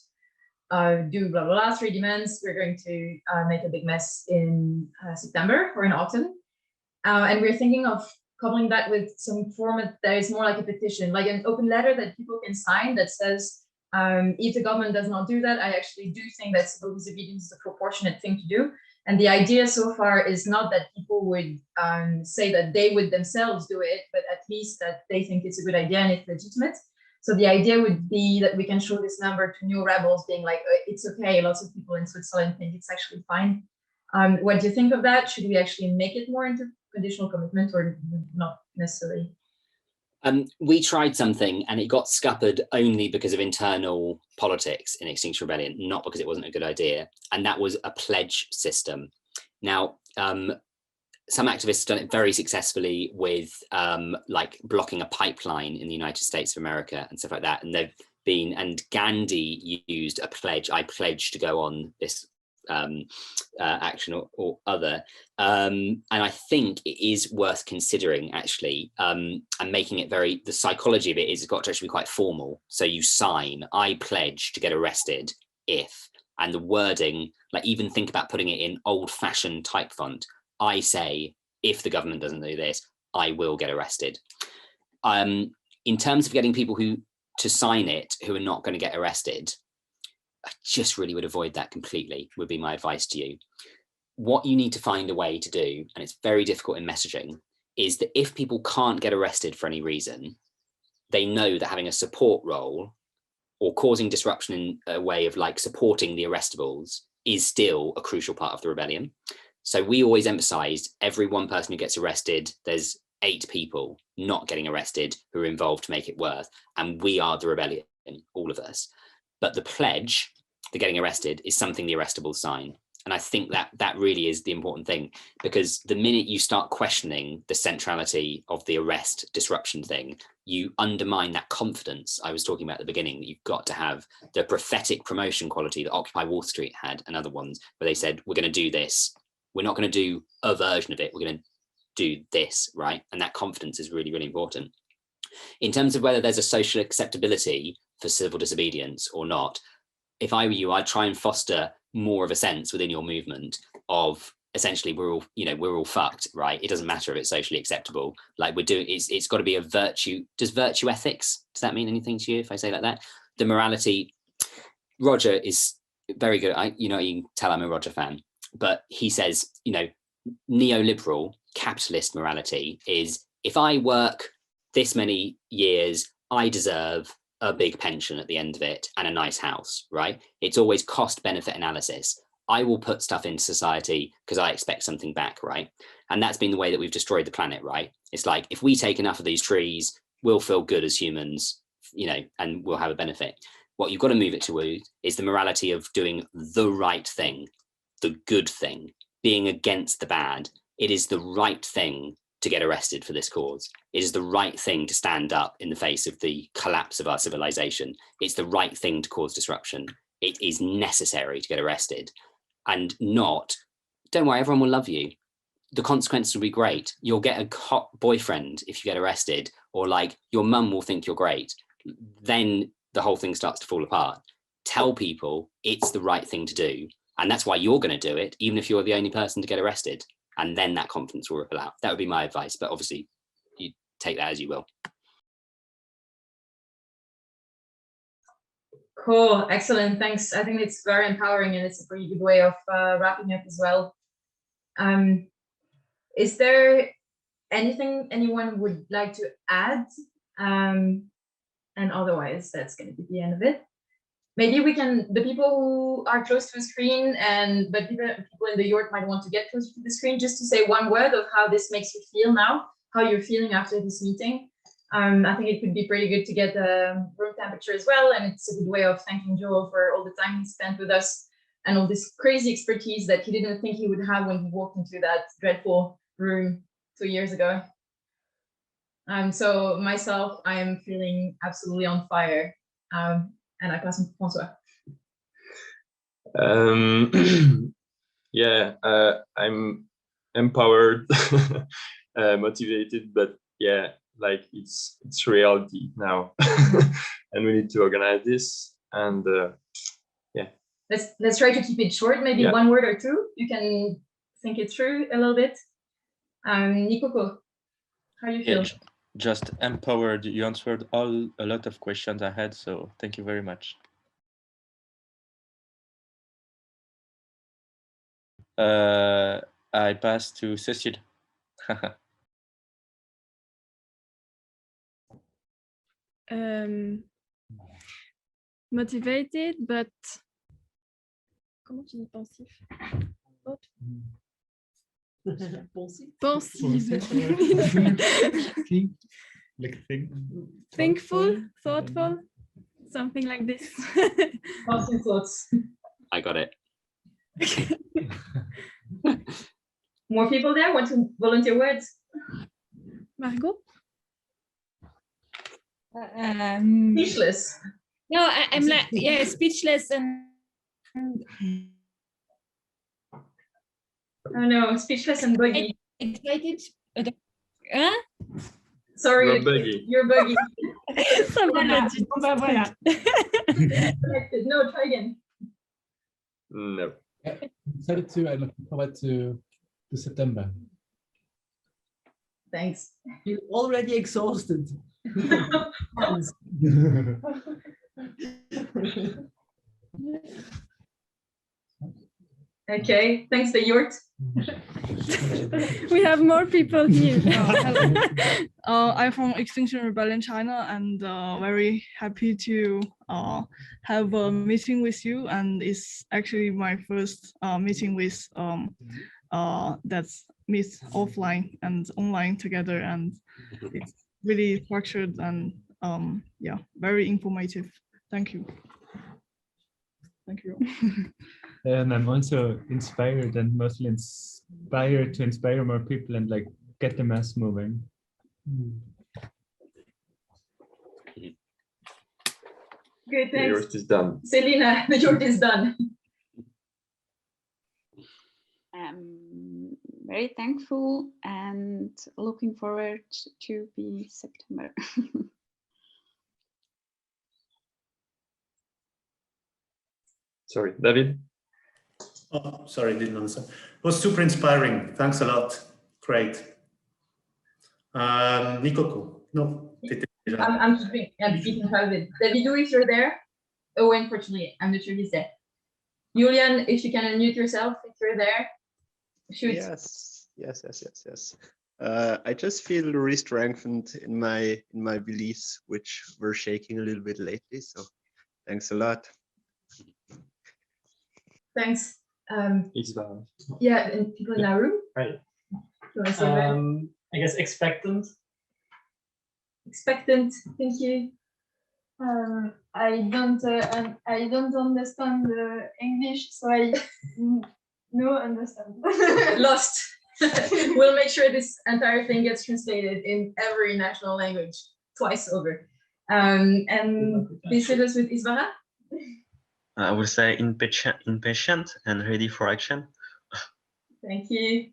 do blah, blah, blah, 3 demands, we're going to make a big mess in September or in autumn. And we're thinking of coupling that with some format that is more like a petition, like an open letter that people can sign that says, if the government does not do that, I actually do think that civil disobedience is a proportionate thing to do. And the idea so far is not that people would say that they would themselves do it, but at least that they think it's a good idea and it's legitimate. So the idea would be that we can show this number to new rebels being like, it's okay, lots of people in Switzerland think it's actually fine. What do you think of that? Should we actually make it more into conditional commitment or not necessarily? We tried something and it got scuppered only because of internal politics in Extinction Rebellion, not because it wasn't a good idea. And that was a pledge system. Now, some activists have done it very successfully with like blocking a pipeline in the United States of America and stuff like that. And they've been, and Gandhi used a pledge. I pledge to go on this action or other. And I think it is worth considering actually, and making it very, the psychology of it is it's got to actually be quite formal. So you sign, I pledge to get arrested if, and the wording, like even think about putting it in old fashioned type font. I say, if the government doesn't do this, I will get arrested. In terms of getting people to sign it who are not going to get arrested, I just really would avoid that completely, would be my advice to you. What you need to find a way to do, and it's very difficult in messaging, is that if people can't get arrested for any reason, they know that having a support role or causing disruption in a way of like supporting the arrestables is still a crucial part of the rebellion. So we always emphasized every one person who gets arrested, there's 8 people not getting arrested who are involved to make it worth. And we are the rebellion, all of us. But the pledge, the getting arrested, is something the arrestables sign. And I think that really is the important thing, because the minute you start questioning the centrality of the arrest disruption thing, you undermine that confidence I was talking about at the beginning, that you've got to have the prophetic promotion quality that Occupy Wall Street had and other ones, where they said, we're going to do this. We're not going to do a version of it. We're going to do this, right? And that confidence is really, really important. In terms of whether there's a social acceptability for civil disobedience or not, if I were you, I'd try and foster more of a sense within your movement of essentially we're all fucked, right? It doesn't matter if it's socially acceptable. Like we're doing, it's got to be a virtue. Does virtue ethics, does that mean anything to you if I say like that? The morality, Roger is very good. You can tell I'm a Roger fan, but he says, neoliberal capitalist morality is, if I work this many years, I deserve a big pension at the end of it and a nice house, right? It's always cost benefit analysis. I will put stuff into society because I expect something back, right? And that's been the way that we've destroyed the planet, right? It's like, if we take enough of these trees, we'll feel good as humans, and we'll have a benefit. What you've got to move it to is the morality of doing the right thing, the good thing, being against the bad. It is the right thing to get arrested for this cause. It is the right thing to stand up in the face of the collapse of our civilization. It's the right thing to cause disruption. It is necessary to get arrested, and not, don't worry, everyone will love you. The consequences will be great. You'll get a hot boyfriend if you get arrested, or like your mum will think you're great. Then the whole thing starts to fall apart. Tell people it's the right thing to do. And that's why you're going to do it, even if you're the only person to get arrested. And then that confidence will ripple out. That would be my advice. But obviously, you take that as you will. Cool. Excellent. Thanks. I think it's very empowering, and it's a pretty good way of wrapping up as well. Is there anything anyone would like to add? And otherwise, that's going to be the end of it. Maybe we can, the people who are close to a screen, but people in the York might want to get closer to the screen, just to say one word of how this makes you feel now, how you're feeling after this meeting. I think it could be pretty good to get room temperature as well. And it's a good way of thanking Joel for all the time he spent with us and all this crazy expertise that he didn't think he would have when he walked into that dreadful room 2 years ago. So myself, I am feeling absolutely on fire. And I pass on to François. Yeah, I'm empowered, motivated, but yeah, like it's reality now, and we need to organize this. And yeah, let's try to keep it short. Maybe one word or two. You can think it through a little bit. Nikoko, how do you feel? Just empowered. You answered a lot of questions I had, so thank you very much. I pass to Cécile. Motivated, but comment tu dis pensif? Pensive. Thinkful, thoughtful, something like this. Passing thoughts. I got it. More people there want to volunteer words? Margot? Speechless. No, I'm like, yeah, speechless and Oh no, speechless and buggy. excited. Hein? Sorry, You're buggy. you're buggy. Ça va là. Bon, bah, voilà. No, try again. No. Decided to, I'm looking forward to September. Thanks. You're already exhausted. Okay, thanks, the Yort. We have more people here. Hello. I'm from Extinction Rebellion China, and very happy to have a meeting with you. And it's actually my first meeting with that's meet offline and online together, and it's really structured and yeah, very informative. Thank you. Thank you. And I'm also inspired, and mostly inspired to inspire more people and like get the mass moving. Good, The thanks. yours is done. Selina, the Yort is done. Very thankful and looking forward to be September. Sorry, David? Oh, sorry, didn't understand. It was super inspiring. Thanks a lot. Great. Nikoko? No. I'm keeping private. Davidou, if you're there. Oh, unfortunately, I'm not sure he's there. Julian, if you can unmute yourself, if you're there. Shoot. Yes. I just feel re-strengthened in my beliefs, which were shaking a little bit lately. So thanks a lot. Thanks. Isabel. Yeah, and people in our room. Right. You wanna say that? I guess expectant. Expectant. Thank you. I don't understand English, so I no understand. Lost. We'll make sure this entire thing gets translated in every national language twice over. And please hit us with Isvara. I would say impatient and ready for action. Thank you.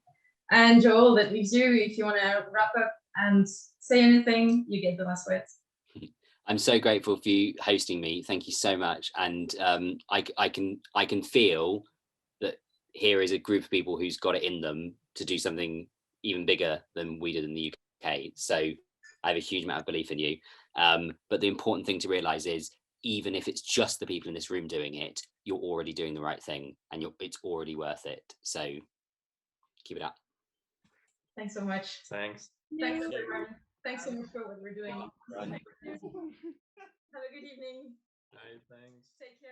And Joel, that leaves you. If you want to wrap up and say anything, you get the last words. I'm so grateful for you hosting me. Thank you so much. And I can feel that here is a group of people who's got it in them to do something even bigger than we did in the UK. So I have a huge amount of belief in you. But the important thing to realize is, even if it's just the people in this room doing it, you're already doing the right thing, and it's already worth it. So keep it up. Thanks so much. Thanks. Thanks, everyone. Thanks so much for what we're doing. Have a good evening. Bye, thanks. Take care.